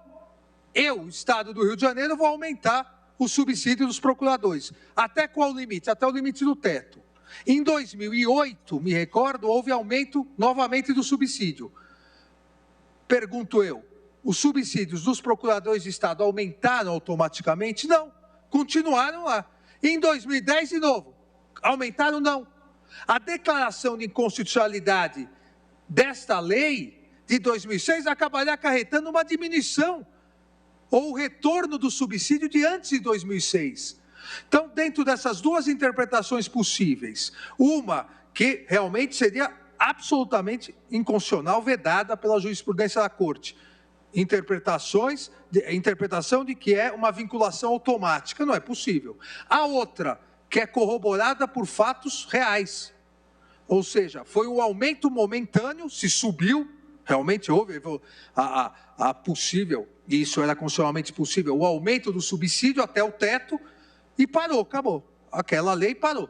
eu, Estado do Rio de Janeiro, vou aumentar o subsídio dos procuradores. Até qual limite? Até o limite do teto. Em 2008, me recordo, houve aumento novamente do subsídio. Pergunto eu, os subsídios dos procuradores de Estado aumentaram automaticamente? Não, continuaram lá. Em 2010, de novo, aumentaram? Não. A declaração de inconstitucionalidade desta lei de 2006 acabaria acarretando uma diminuição ou o retorno do subsídio de antes de 2006. Então, dentro dessas duas interpretações possíveis, uma que realmente seria absolutamente inconstitucional, vedada pela jurisprudência da Corte, interpretação de que é uma vinculação automática, não é possível. A outra, que é corroborada por fatos reais, ou seja, foi um aumento momentâneo, se subiu, realmente houve a possível, e isso era constitucionalmente possível, o aumento do subsídio até o teto, e parou, acabou. Aquela lei parou.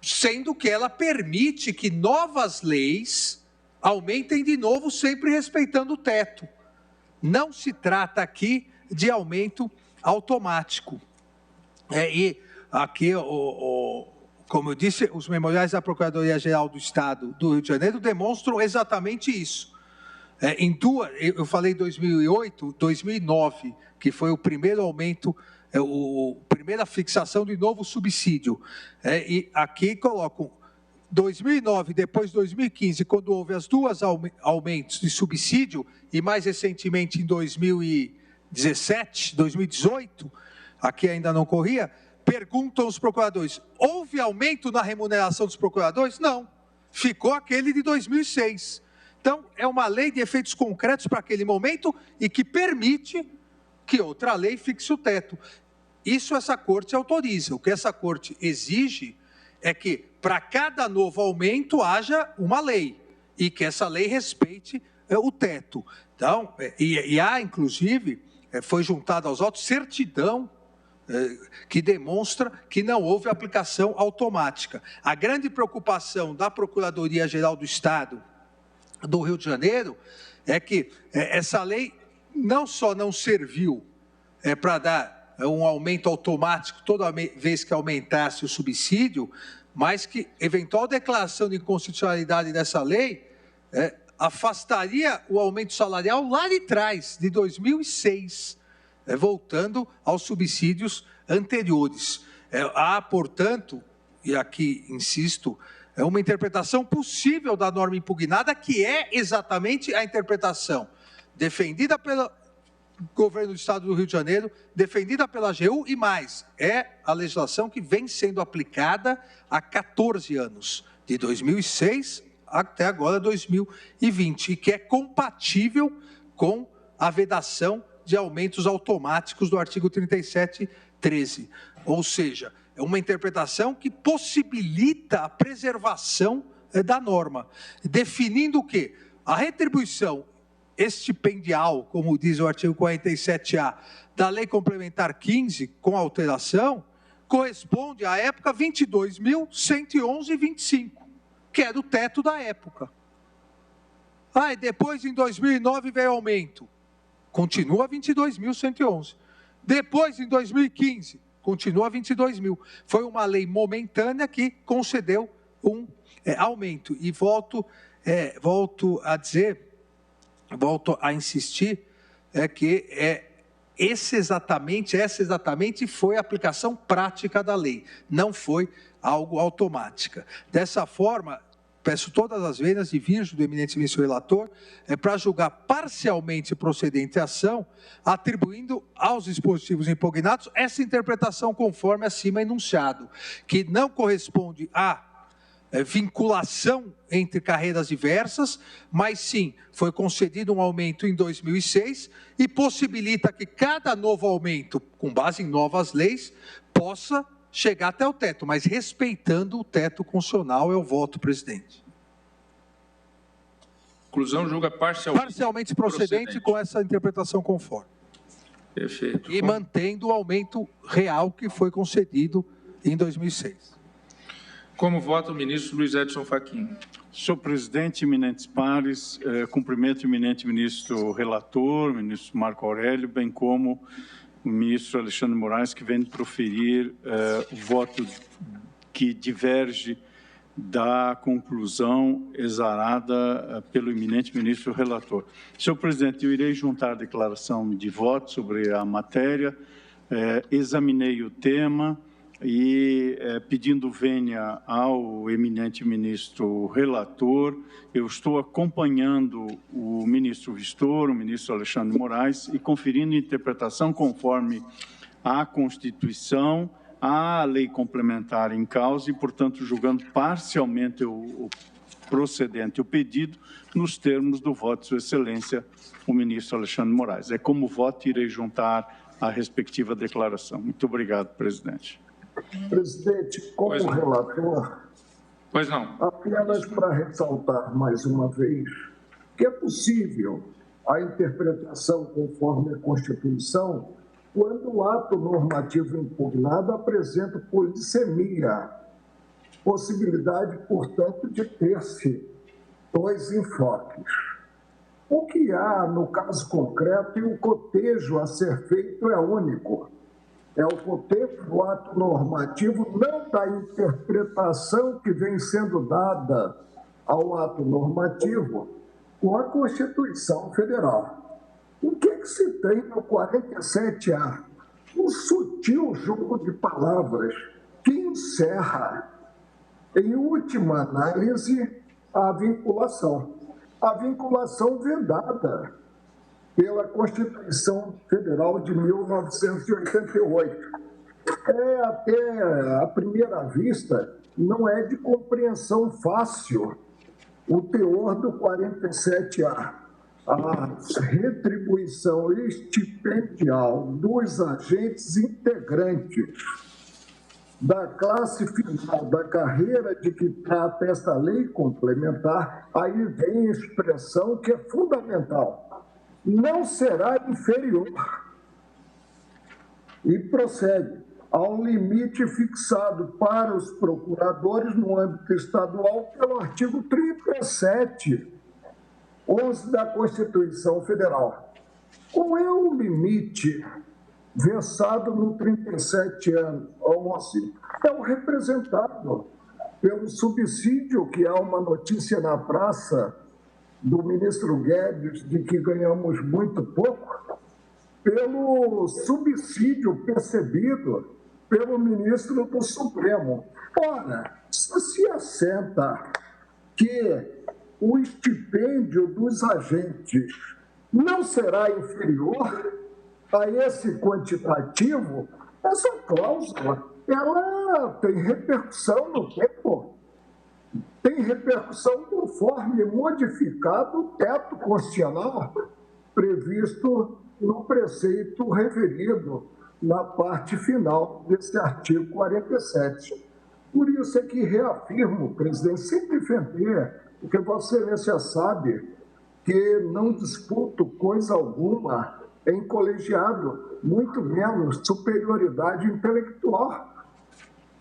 Sendo que ela permite que novas leis aumentem de novo, sempre respeitando o teto. Não se trata aqui de aumento automático. E aqui, como eu disse, os memoriais da Procuradoria-Geral do Estado do Rio de Janeiro demonstram exatamente isso. Eu falei 2008, 2009, que foi o primeiro aumento, primeira fixação de novo subsídio. E aqui colocam 2009, depois 2015, quando houve as duas aumentos de subsídio, e mais recentemente em 2010, 2017, 2018, aqui ainda não corria, perguntam os procuradores, houve aumento na remuneração dos procuradores? Não, ficou aquele de 2006. Então, é uma lei de efeitos concretos para aquele momento e que permite que outra lei fixe o teto. Isso essa Corte autoriza. O que essa Corte exige é que, para cada novo aumento, haja uma lei e que essa lei respeite o teto. Então, e há, inclusive, foi juntada aos autos certidão que demonstra que não houve aplicação automática. A grande preocupação da Procuradoria-Geral do Estado do Rio de Janeiro é que essa lei não só não serviu para dar um aumento automático toda vez que aumentasse o subsídio, mas que eventual declaração de inconstitucionalidade dessa lei afastaria o aumento salarial lá de trás, de 2006, voltando aos subsídios anteriores. Há, portanto, e aqui insisto, é uma interpretação possível da norma impugnada, que é exatamente a interpretação defendida pelo governo do Estado do Rio de Janeiro, defendida pela AGU e mais, é a legislação que vem sendo aplicada há 14 anos, de 2006 até agora 2020, e que é compatível com a vedação de aumentos automáticos do artigo 3713. Ou seja, é uma interpretação que possibilita a preservação da norma, definindo o quê? A retribuição estipendial, como diz o artigo 47A da Lei Complementar 15, com alteração, corresponde à época 22.111,25, que era o teto da época. E depois, em 2009, veio aumento. Continua 22.111. Depois, em 2015, continua 22 mil. Foi uma lei momentânea que concedeu um aumento. E volto a dizer, volto a insistir, que essa exatamente foi a aplicação prática da lei, não foi algo automática. Dessa forma, peço todas as venas, divirjo do eminente ministro relator, para julgar parcialmente procedente a ação, atribuindo aos dispositivos impugnados essa interpretação conforme acima enunciado, que não corresponde à vinculação entre carreiras diversas, mas sim, foi concedido um aumento em 2006 e possibilita que cada novo aumento, com base em novas leis, possa chegar até o teto, mas respeitando o teto constitucional. Eu voto, presidente. Conclusão, julga parcialmente procedente com essa interpretação conforme. Perfeito. E mantendo o aumento real que foi concedido em 2006. Como vota o ministro Luiz Edson Fachin? Senhor presidente, eminentes pares, cumprimento o eminente ministro relator, ministro Marco Aurélio, bem como o ministro Alexandre Moraes, que vem de proferir o voto que diverge da conclusão exarada pelo eminente ministro relator. Senhor presidente, eu irei juntar a declaração de voto sobre a matéria, examinei o tema e, pedindo vênia ao eminente ministro relator, eu estou acompanhando o ministro Vistor, o ministro Alexandre Moraes, e conferindo interpretação conforme a Constituição, a lei complementar em causa e, portanto, julgando parcialmente o procedente, o pedido, nos termos do voto de Sua Excelência, o ministro Alexandre Moraes. Como voto, irei juntar a respectiva declaração. Muito obrigado, presidente. Presidente, como relator, pois não. Apenas para ressaltar mais uma vez que é possível a interpretação conforme a Constituição quando o ato normativo impugnado apresenta polissemia, possibilidade, portanto, de ter-se dois enfoques. O que há no caso concreto e o cotejo a ser feito é único. É o cotejo do ato normativo, não da interpretação que vem sendo dada ao ato normativo com a Constituição Federal. O que se tem no 47A? Um sutil jogo de palavras que encerra, em última análise, a vinculação vedada. pela Constituição Federal de 1988. Até à primeira vista, não é de compreensão fácil o teor do 47A. A retribuição estipendial dos agentes integrantes da classe final da carreira de que trata esta lei complementar, aí vem a expressão que é fundamental: não será inferior. E prossegue: ao limite fixado para os procuradores no âmbito estadual pelo artigo 37, 11 da Constituição Federal. Qual é o limite versado no 37 anos, 11? É o representado pelo subsídio, que há uma notícia na praça do ministro Guedes de que ganhamos muito pouco, pelo subsídio percebido pelo ministro do Supremo. Ora, se assenta que o estipêndio dos agentes não será inferior a esse quantitativo, essa cláusula, ela tem repercussão no tempo, tem repercussão conforme modificado o teto constitucional previsto no preceito referido na parte final desse artigo 47. Por isso é que reafirmo, presidente, sem defender, porque Vossa Excelência sabe que não disputo coisa alguma em colegiado, muito menos superioridade intelectual.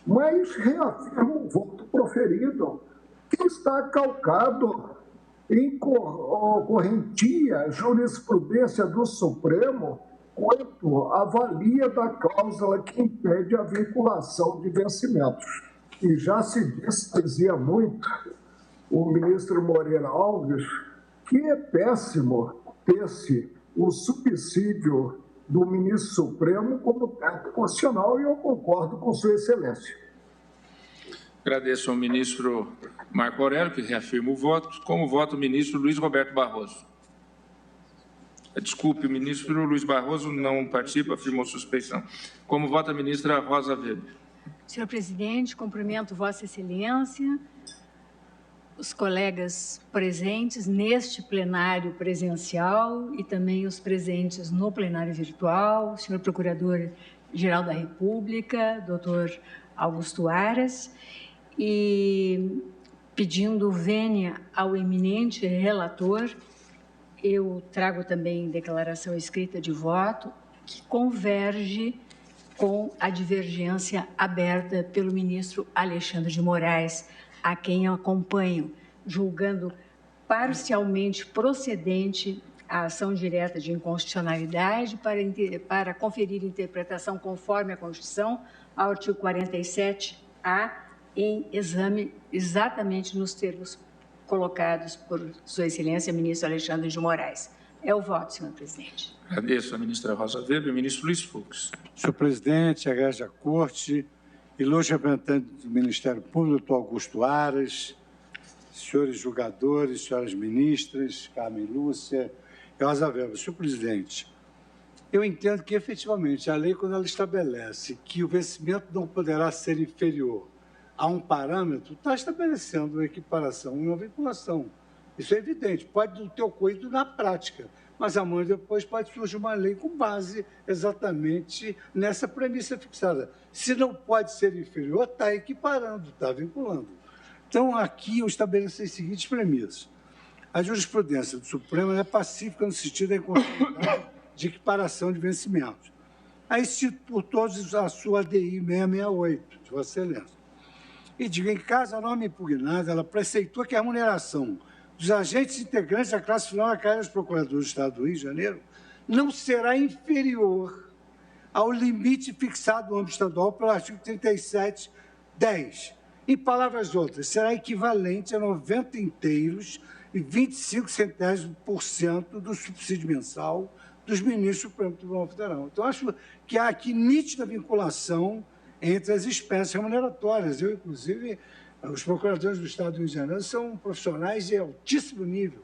Mas reafirmo o voto proferido, que está calcado em correntia jurisprudência do Supremo quanto à valia da cláusula que impede a vinculação de vencimentos. E já se dizia muito o ministro Moreira Alves que é péssimo ter-se o subsídio do ministro Supremo como teto constitucional, e eu concordo com Sua Excelência. Agradeço ao ministro Marco Aurélio, que reafirma o voto. Como vota o ministro Luiz Roberto Barroso? Desculpe, o ministro Luiz Barroso não participa, afirmou suspeição. Como vota a ministra Rosa Weber? Senhor presidente, cumprimento Vossa Excelência, os colegas presentes neste plenário presencial e também os presentes no plenário virtual, o senhor Procurador-Geral da República, doutor Augusto Aras, e pedindo vênia ao eminente relator, eu trago também declaração escrita de voto que converge com a divergência aberta pelo ministro Alexandre de Moraes, a quem eu acompanho, julgando parcialmente procedente a ação direta de inconstitucionalidade para conferir interpretação conforme a Constituição ao artigo 47A em exame exatamente nos termos colocados por Sua Excelência, ministro Alexandre de Moraes. É o voto, senhor presidente. Agradeço à ministra Rosa Weber. Ministro Luiz Fux. Senhor presidente, egregia Corte, ilustre representante do Ministério Público, doutor Augusto Aras, senhores julgadores, senhoras ministras, Carmen Lúcia e Rosa Weber. Senhor presidente, eu entendo que, efetivamente, a lei, quando ela estabelece que o vencimento não poderá ser inferior a um parâmetro, está estabelecendo uma equiparação e uma vinculação. Isso é evidente, pode não ter ocorrido na prática, mas amanhã depois pode surgir uma lei com base exatamente nessa premissa fixada. Se não pode ser inferior, está equiparando, está vinculando. Então, aqui eu estabeleço as seguintes premissas. A jurisprudência do Supremo é pacífica no sentido da inconstitucionalidade de equiparação de vencimentos. Aí cito por todos a sua ADI 668, de Vossa Excelência. E diga, em caso a norma impugnada, ela preceitua que a remuneração dos agentes integrantes da classe final da carreira dos procuradores do Estado do Rio de Janeiro não será inferior ao limite fixado no âmbito estadual pelo artigo 37(10). Em palavras outras, será equivalente a 90 inteiros e 25% do subsídio mensal dos ministros do Supremo Tribunal Federal. Então, acho que há aqui nítida vinculação entre as espécies remuneratórias. Eu, inclusive, os procuradores do Estado do Rio de Janeiro são profissionais de altíssimo nível.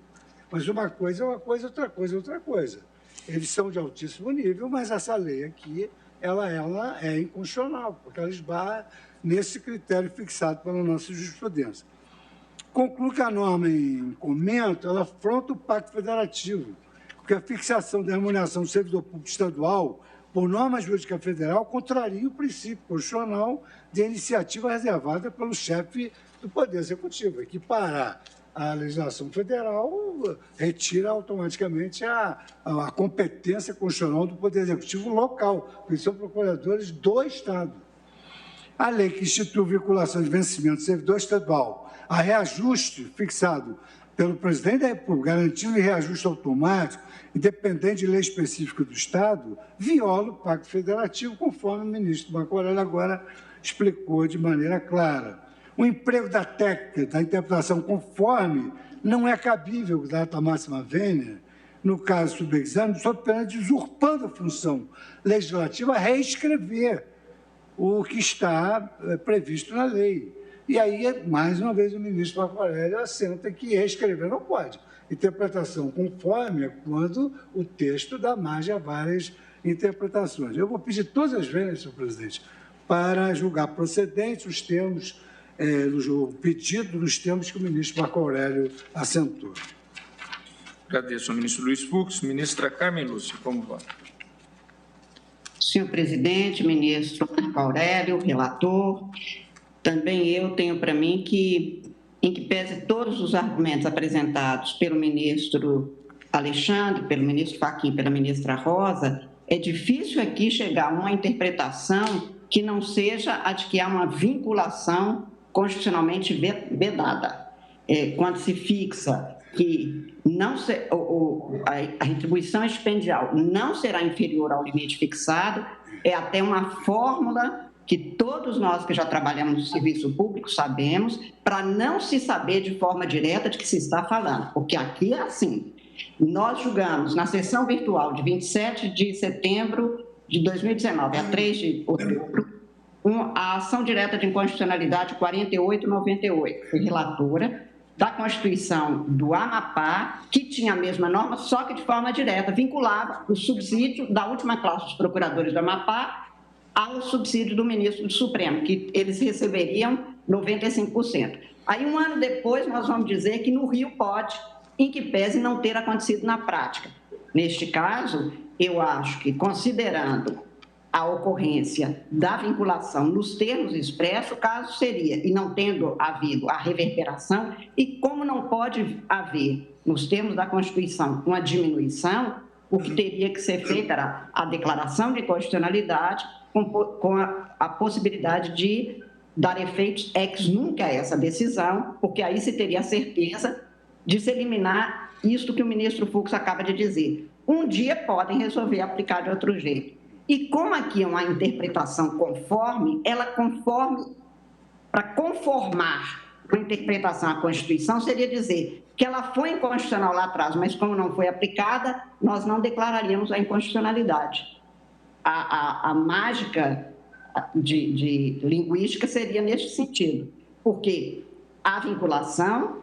Mas uma coisa é uma coisa, outra coisa é outra coisa. eles são de altíssimo nível, mas essa lei aqui, ela é inconstitucional, porque ela esbarra nesse critério fixado pela nossa jurisprudência. Concluo que a norma em comento, ela afronta o Pacto Federativo, porque a fixação da remuneração do servidor público estadual por norma jurídica federal contraria o princípio constitucional de iniciativa reservada pelo chefe do Poder Executivo. Equiparar a legislação federal retira automaticamente a competência constitucional do Poder Executivo local, porque são procuradores do Estado. A lei que institui vinculação de vencimento do servidor estadual a reajuste fixado pelo presidente da República, garantindo reajuste automático, independente de lei específica do Estado, viola o Pacto Federativo, conforme o ministro Marco Aurélio agora explicou de maneira clara. O emprego da técnica, da interpretação conforme, não é cabível, data máxima vênia, no caso subexame, sob pena de usurpando a função legislativa, reescrever o que está previsto na lei. E aí, mais uma vez, o ministro Marco Aurélio assenta que reescrever não pode. Interpretação conforme é quando o texto dá margem a várias interpretações. Eu vou pedir todas as vezes, senhor presidente, para julgar procedentes os termos, o pedido dos termos que o ministro Marco Aurélio assentou. Agradeço ao ministro Luiz Fux. Ministra Carmen Lúcia, como vota? Senhor presidente, ministro Marco Aurélio, relator, também eu tenho para mim que, em que pese todos os argumentos apresentados pelo ministro Alexandre, pelo ministro Fachin, pela ministra Rosa, é difícil aqui chegar a uma interpretação que não seja a de que há uma vinculação constitucionalmente vedada. Quando se fixa que a retribuição expendial não será inferior ao limite fixado, é até uma fórmula que todos nós que já trabalhamos no serviço público sabemos, para não se saber de forma direta de que se está falando, porque aqui é assim. Nós julgamos na sessão virtual de 27 de setembro de 2019 a 3 de outubro, a ação direta de inconstitucionalidade 4898, foi relatora da Constituição do Amapá, que tinha a mesma norma, só que de forma direta, vinculava o subsídio da última classe dos procuradores do Amapá ao subsídio do ministro do Supremo, que eles receberiam 95%. Aí, um ano depois, nós vamos dizer que no Rio pode, em que pese não ter acontecido na prática. Neste caso, eu acho que, considerando a ocorrência da vinculação nos termos expressos, o caso seria, e não tendo havido a reverberação, e como não pode haver, nos termos da Constituição, uma diminuição, o que teria que ser feita era a declaração de constitucionalidade com a possibilidade de dar efeitos ex nunc a essa decisão, porque aí se teria a certeza de se eliminar isto que o ministro Fux acaba de dizer. Um dia podem resolver aplicar de outro jeito. E como aqui é uma interpretação conforme, para conformar a interpretação à Constituição, seria dizer que ela foi inconstitucional lá atrás, mas como não foi aplicada, nós não declararíamos a inconstitucionalidade. A mágica de linguística seria neste sentido, porque a vinculação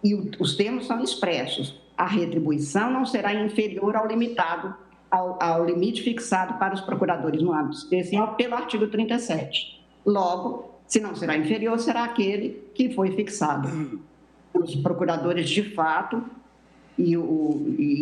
e os termos são expressos. A retribuição não será inferior ao limitado, ao limite fixado para os procuradores no âmbito especial pelo artigo 37. Logo, se não será inferior, será aquele que foi fixado. Os procuradores, de fato, e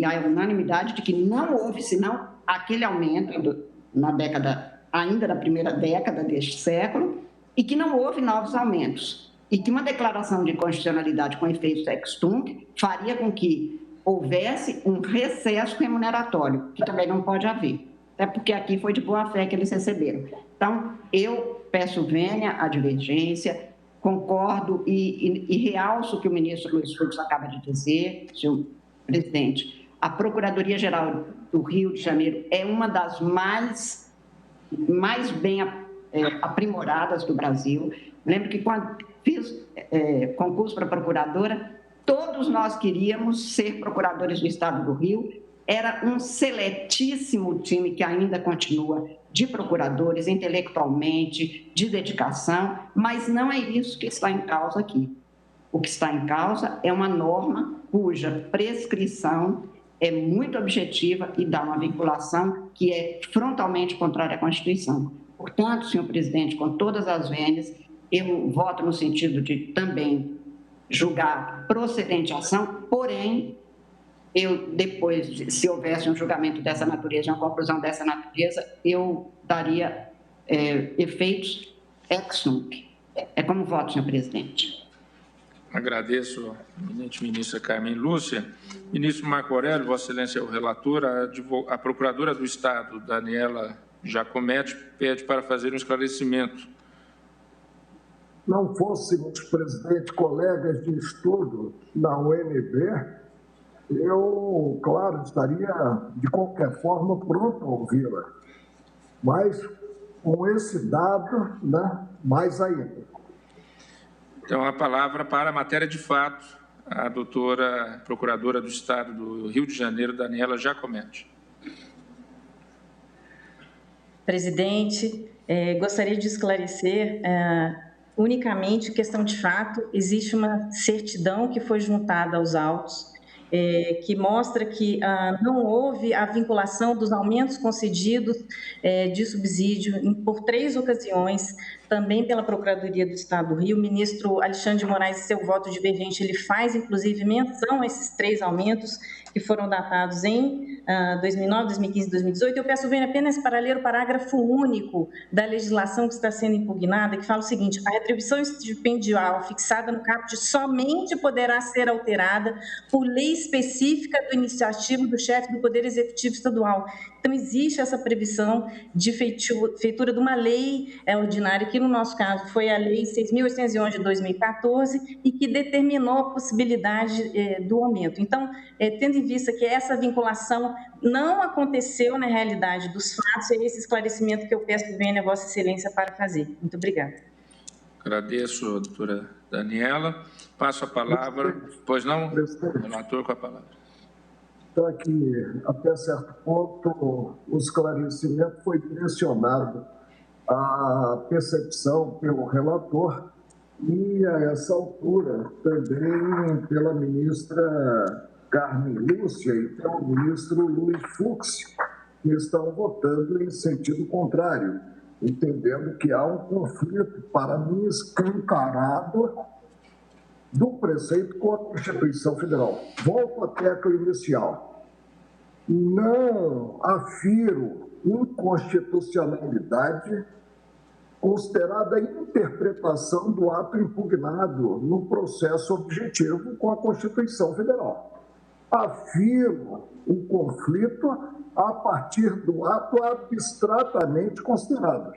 a unanimidade de que não houve, senão aquele aumento na década, ainda na primeira década deste século, e que não houve novos aumentos. E que uma declaração de constitucionalidade com efeitos ex tunc faria com que houvesse um recesso remuneratório, que também não pode haver, até porque aqui foi de boa fé que eles receberam. Então, eu peço vênia à divergência, concordo e realço o que o ministro Luiz Fux acaba de dizer, senhor presidente. A Procuradoria-Geral do Rio de Janeiro é uma das mais bem aprimoradas do Brasil. Lembro que quando fiz concurso para procuradora, todos nós queríamos ser procuradores do Estado do Rio. Era um seletíssimo time que ainda continua de procuradores, intelectualmente, de dedicação, mas não é isso que está em causa aqui. O que está em causa é uma norma cuja prescrição é muito objetiva e dá uma vinculação que é frontalmente contrária à Constituição. Portanto, senhor presidente, com todas as vênias, eu voto no sentido de também julgar procedente a ação, porém, eu depois, se houvesse um julgamento dessa natureza, uma conclusão dessa natureza, eu daria efeitos ex nunc. É como voto, senhor presidente. Agradeço a eminente ministra Carmen Lúcia. Ministro Marco Aurélio, Vossa Excelência é o relator, a Procuradora do Estado, Daniela Giacometti, pede para fazer um esclarecimento. Não fôssemos, presidente, colegas de estudo na UNB, eu, claro, estaria, de qualquer forma, pronto a ouvi-la. Mas, com esse dado, né, mais ainda. Então, a palavra para a matéria de fato, a doutora Procuradora do Estado do Rio de Janeiro, Daniela Giacometti. Presidente, gostaria de esclarecer unicamente questão de fato. Existe uma certidão que foi juntada aos autos, que mostra que não houve a vinculação dos aumentos concedidos de subsídio por 3 ocasiões, também pela Procuradoria do Estado do Rio. O ministro Alexandre de Moraes, em seu voto divergente, ele faz, inclusive, menção a esses 3 aumentos que foram datados em 2009, 2015 e 2018. Eu peço venha apenas para ler o parágrafo único da legislação que está sendo impugnada, que fala o seguinte: a retribuição estipendial fixada no caput somente poderá ser alterada por lei específica do iniciativo do chefe do Poder Executivo Estadual. Então, existe essa previsão de feitura de uma lei ordinária, que no nosso caso foi a Lei 6.811 de 2014, e que determinou a possibilidade do aumento. Então, tendo em vista que essa vinculação não aconteceu na realidade dos fatos, é esse esclarecimento que eu peço que venha a Vossa Excelência para fazer. Muito obrigada. Agradeço, doutora Daniela. Passo a palavra. Pois não, relator, com a palavra. Então, aqui, até certo ponto, o esclarecimento foi direcionado à percepção pelo relator e, a essa altura, também pela ministra Carmen Lúcia e pelo ministro Luiz Fux, que estão votando em sentido contrário, entendendo que há um conflito, para mim, escancarado do preceito com a Constituição Federal. Volto à tecla inicial. Não afiro inconstitucionalidade considerada a interpretação do ato impugnado no processo objetivo com a Constituição Federal. Afirmo o conflito a partir do ato abstratamente considerado.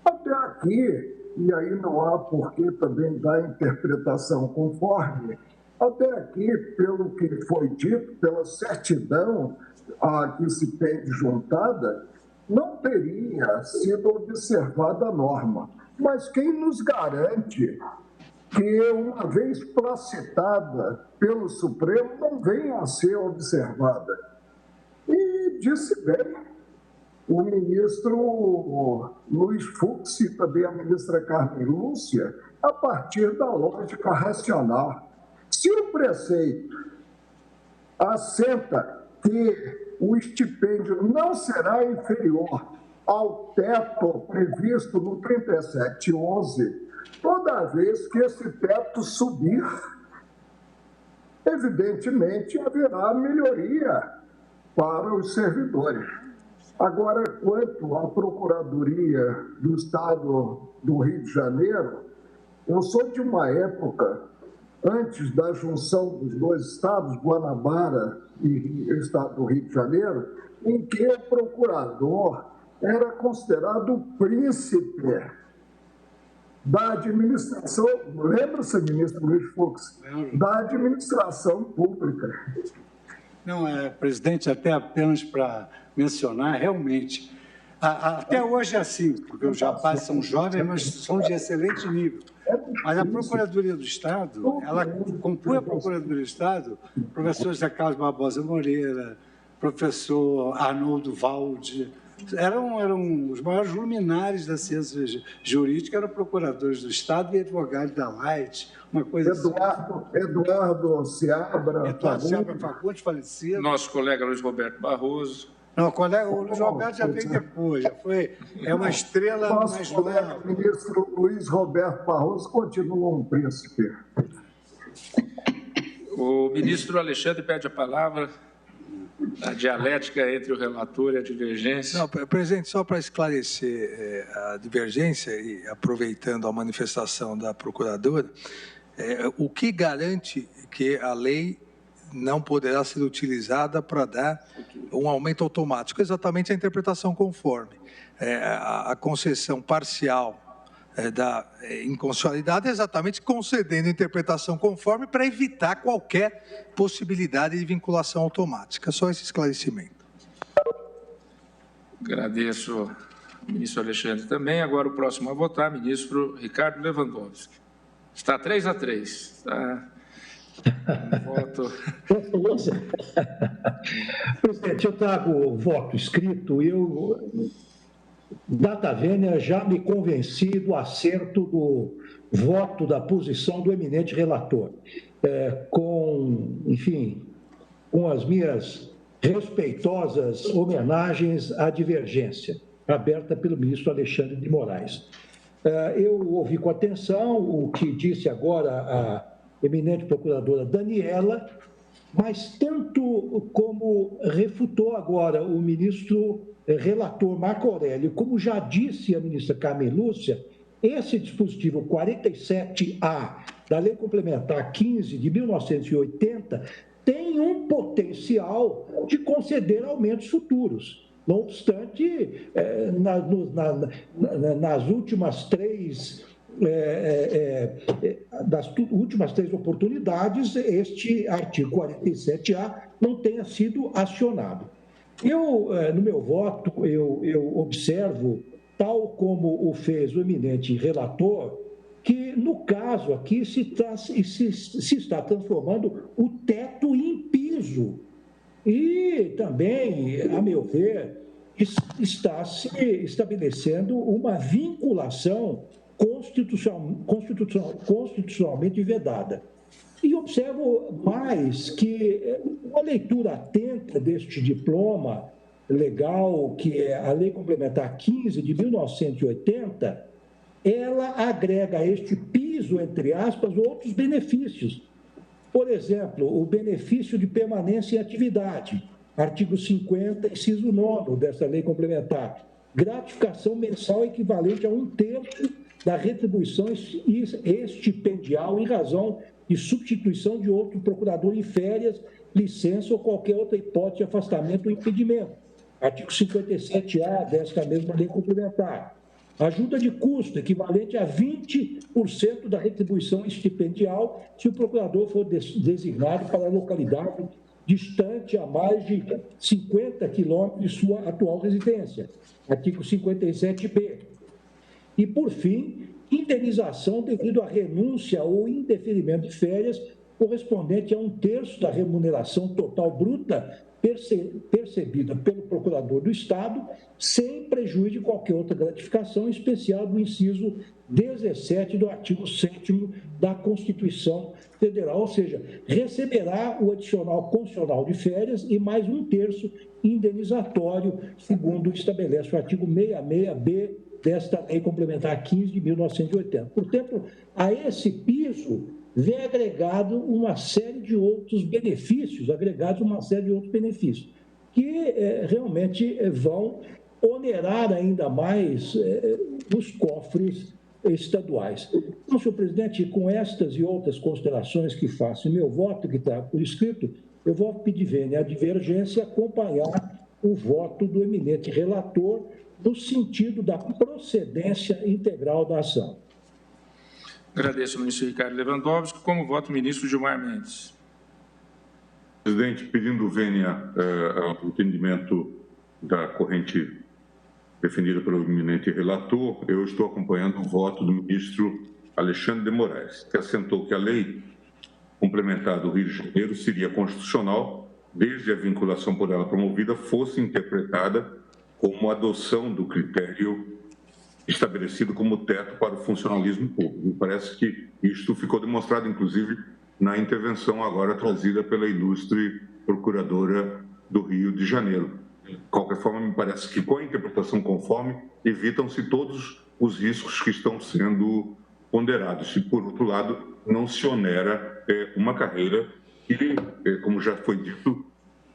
Até aqui, e aí não há por que também dar interpretação conforme, até aqui, pelo que foi dito, pela certidão a que se pede juntada, não teria sido observada a norma. Mas quem nos garante que, uma vez placitada pelo Supremo, não venha a ser observada? E disse bem o ministro Luiz Fux e também a ministra Carmen Lúcia, a partir da lógica racional. Se o preceito assenta que o estipêndio não será inferior ao teto previsto no 3711, toda vez que esse teto subir, evidentemente haverá melhoria para os servidores. Agora, quanto à Procuradoria do Estado do Rio de Janeiro, eu sou de uma época, antes da junção dos 2 estados, Guanabara e o Estado do Rio de Janeiro, em que o procurador era considerado o príncipe da administração, lembra-se, ministro Luiz Fux, da administração pública. Não, presidente, até apenas para mencionar, realmente, até hoje é assim, porque os rapazes são jovens, mas são de excelente nível. Mas a Procuradoria do Estado, ela compõe a Procuradoria do Estado, professor José Carlos Barbosa Moreira, professor Arnoldo Valde, eram os maiores luminares da ciência jurídica, eram procuradores do Estado e advogados da Light, uma coisa Eduardo Seabra Fagundes, falecido. Nosso colega Luiz Roberto Barroso. Não, o Luiz Roberto já veio depois, é uma estrela mais nova. O ministro Luiz Roberto Barroso continua um príncipe. O ministro Alexandre pede a palavra. A dialética entre o relator e a divergência. Não, presidente, só para esclarecer a divergência e aproveitando a manifestação da procuradora, o que garante que a lei não poderá ser utilizada para dar um aumento automático? Exatamente a interpretação conforme. A concessão parcial da inconstitucionalidade é exatamente concedendo interpretação conforme para evitar qualquer possibilidade de vinculação automática. Só esse esclarecimento. Agradeço ao ministro Alexandre também. Agora o próximo a votar, ministro Ricardo Lewandowski. Está 3-3. Está um voto. Presidente, eu trago voto escrito e data vênia, já me convenci do acerto do voto da posição do eminente relator, com as minhas respeitosas homenagens à divergência, aberta pelo ministro Alexandre de Moraes. Eu ouvi com atenção o que disse agora a eminente procuradora Daniela, mas tanto como refutou agora o ministro relator Marco Aurélio, como já disse a ministra Carmen Lúcia, esse dispositivo 47A da Lei Complementar 15 de 1980 tem um potencial de conceder aumentos futuros. Não obstante, nas últimas três oportunidades, este artigo 47A não tenha sido acionado. No meu voto, eu observo, tal como o fez o eminente relator, que, no caso aqui, se está transformando o teto em piso. E também, a meu ver, está se estabelecendo uma vinculação constitucionalmente vedada. E observo mais que uma leitura atenta deste diploma legal, que é a Lei Complementar 15 de 1980, ela agrega a este piso, entre aspas, outros benefícios. Por exemplo, o benefício de permanência em atividade, artigo 50, inciso 9 dessa Lei Complementar, gratificação mensal equivalente a 1/3 da retribuição estipendial em razão de substituição de outro procurador em férias, licença ou qualquer outra hipótese de afastamento ou impedimento. Artigo 57A desta mesma lei complementar. Ajuda de custo equivalente a 20% da retribuição estipendial se o procurador for designado para a localidade distante a mais de 50 quilômetros de sua atual residência. Artigo 57B. E, por fim, indenização devido à renúncia ou indeferimento de férias correspondente a 1/3 da remuneração total bruta percebida pelo procurador do Estado, sem prejuízo de qualquer outra gratificação, em especial do inciso 17 do artigo 7º da Constituição Federal, ou seja, receberá o adicional constitucional de férias e mais 1/3 indenizatório, segundo estabelece o artigo 66B desta Lei Complementar 15 de 1980. Portanto, a esse piso vem agregado uma série de outros benefícios, que realmente vão onerar ainda mais os cofres estaduais. Então, senhor presidente, com estas e outras considerações que faço em meu voto, que está por escrito, eu vou pedir vênia à divergência acompanhar o voto do eminente relator no sentido da procedência integral da ação. Agradeço ao ministro Ricardo Lewandowski. Como voto, o ministro Gilmar Mendes. Presidente, pedindo vênia ao entendimento da corrente defendida pelo eminente relator, eu estou acompanhando o voto do ministro Alexandre de Moraes, que assentou que a lei complementar do Rio de Janeiro seria constitucional desde a vinculação por ela promovida fosse interpretada como a adoção do critério estabelecido como teto para o funcionalismo público. Me parece que isto ficou demonstrado, inclusive, na intervenção agora trazida pela ilustre procuradora do Rio de Janeiro. De qualquer forma, me parece que com a interpretação conforme, evitam-se todos os riscos que estão sendo ponderados. E, por outro lado, não se onera uma carreira que, como já foi dito,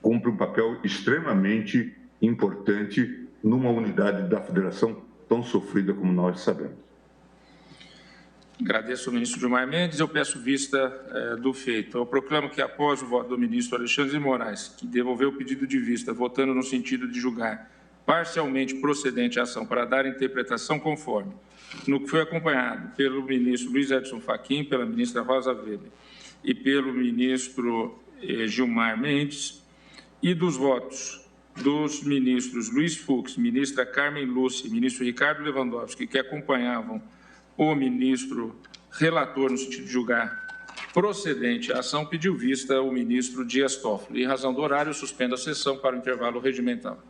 cumpre um papel extremamente importante numa unidade da federação tão sofrida como nós sabemos. Agradeço ao ministro Gilmar Mendes. Eu peço vista do feito. Eu proclamo que, após o voto do ministro Alexandre de Moraes, que devolveu o pedido de vista, votando no sentido de julgar parcialmente procedente a ação para dar interpretação conforme, no que foi acompanhado pelo ministro Luiz Edson Fachin, pela ministra Rosa Weber e pelo ministro Gilmar Mendes, e dos votos dos ministros Luiz Fux, ministra Carmen Lúcia e ministro Ricardo Lewandowski, que acompanhavam o ministro relator no sentido de julgar procedente a ação, pediu vista o ministro Dias Toffoli. Em razão do horário, suspendo a sessão para o intervalo regimental.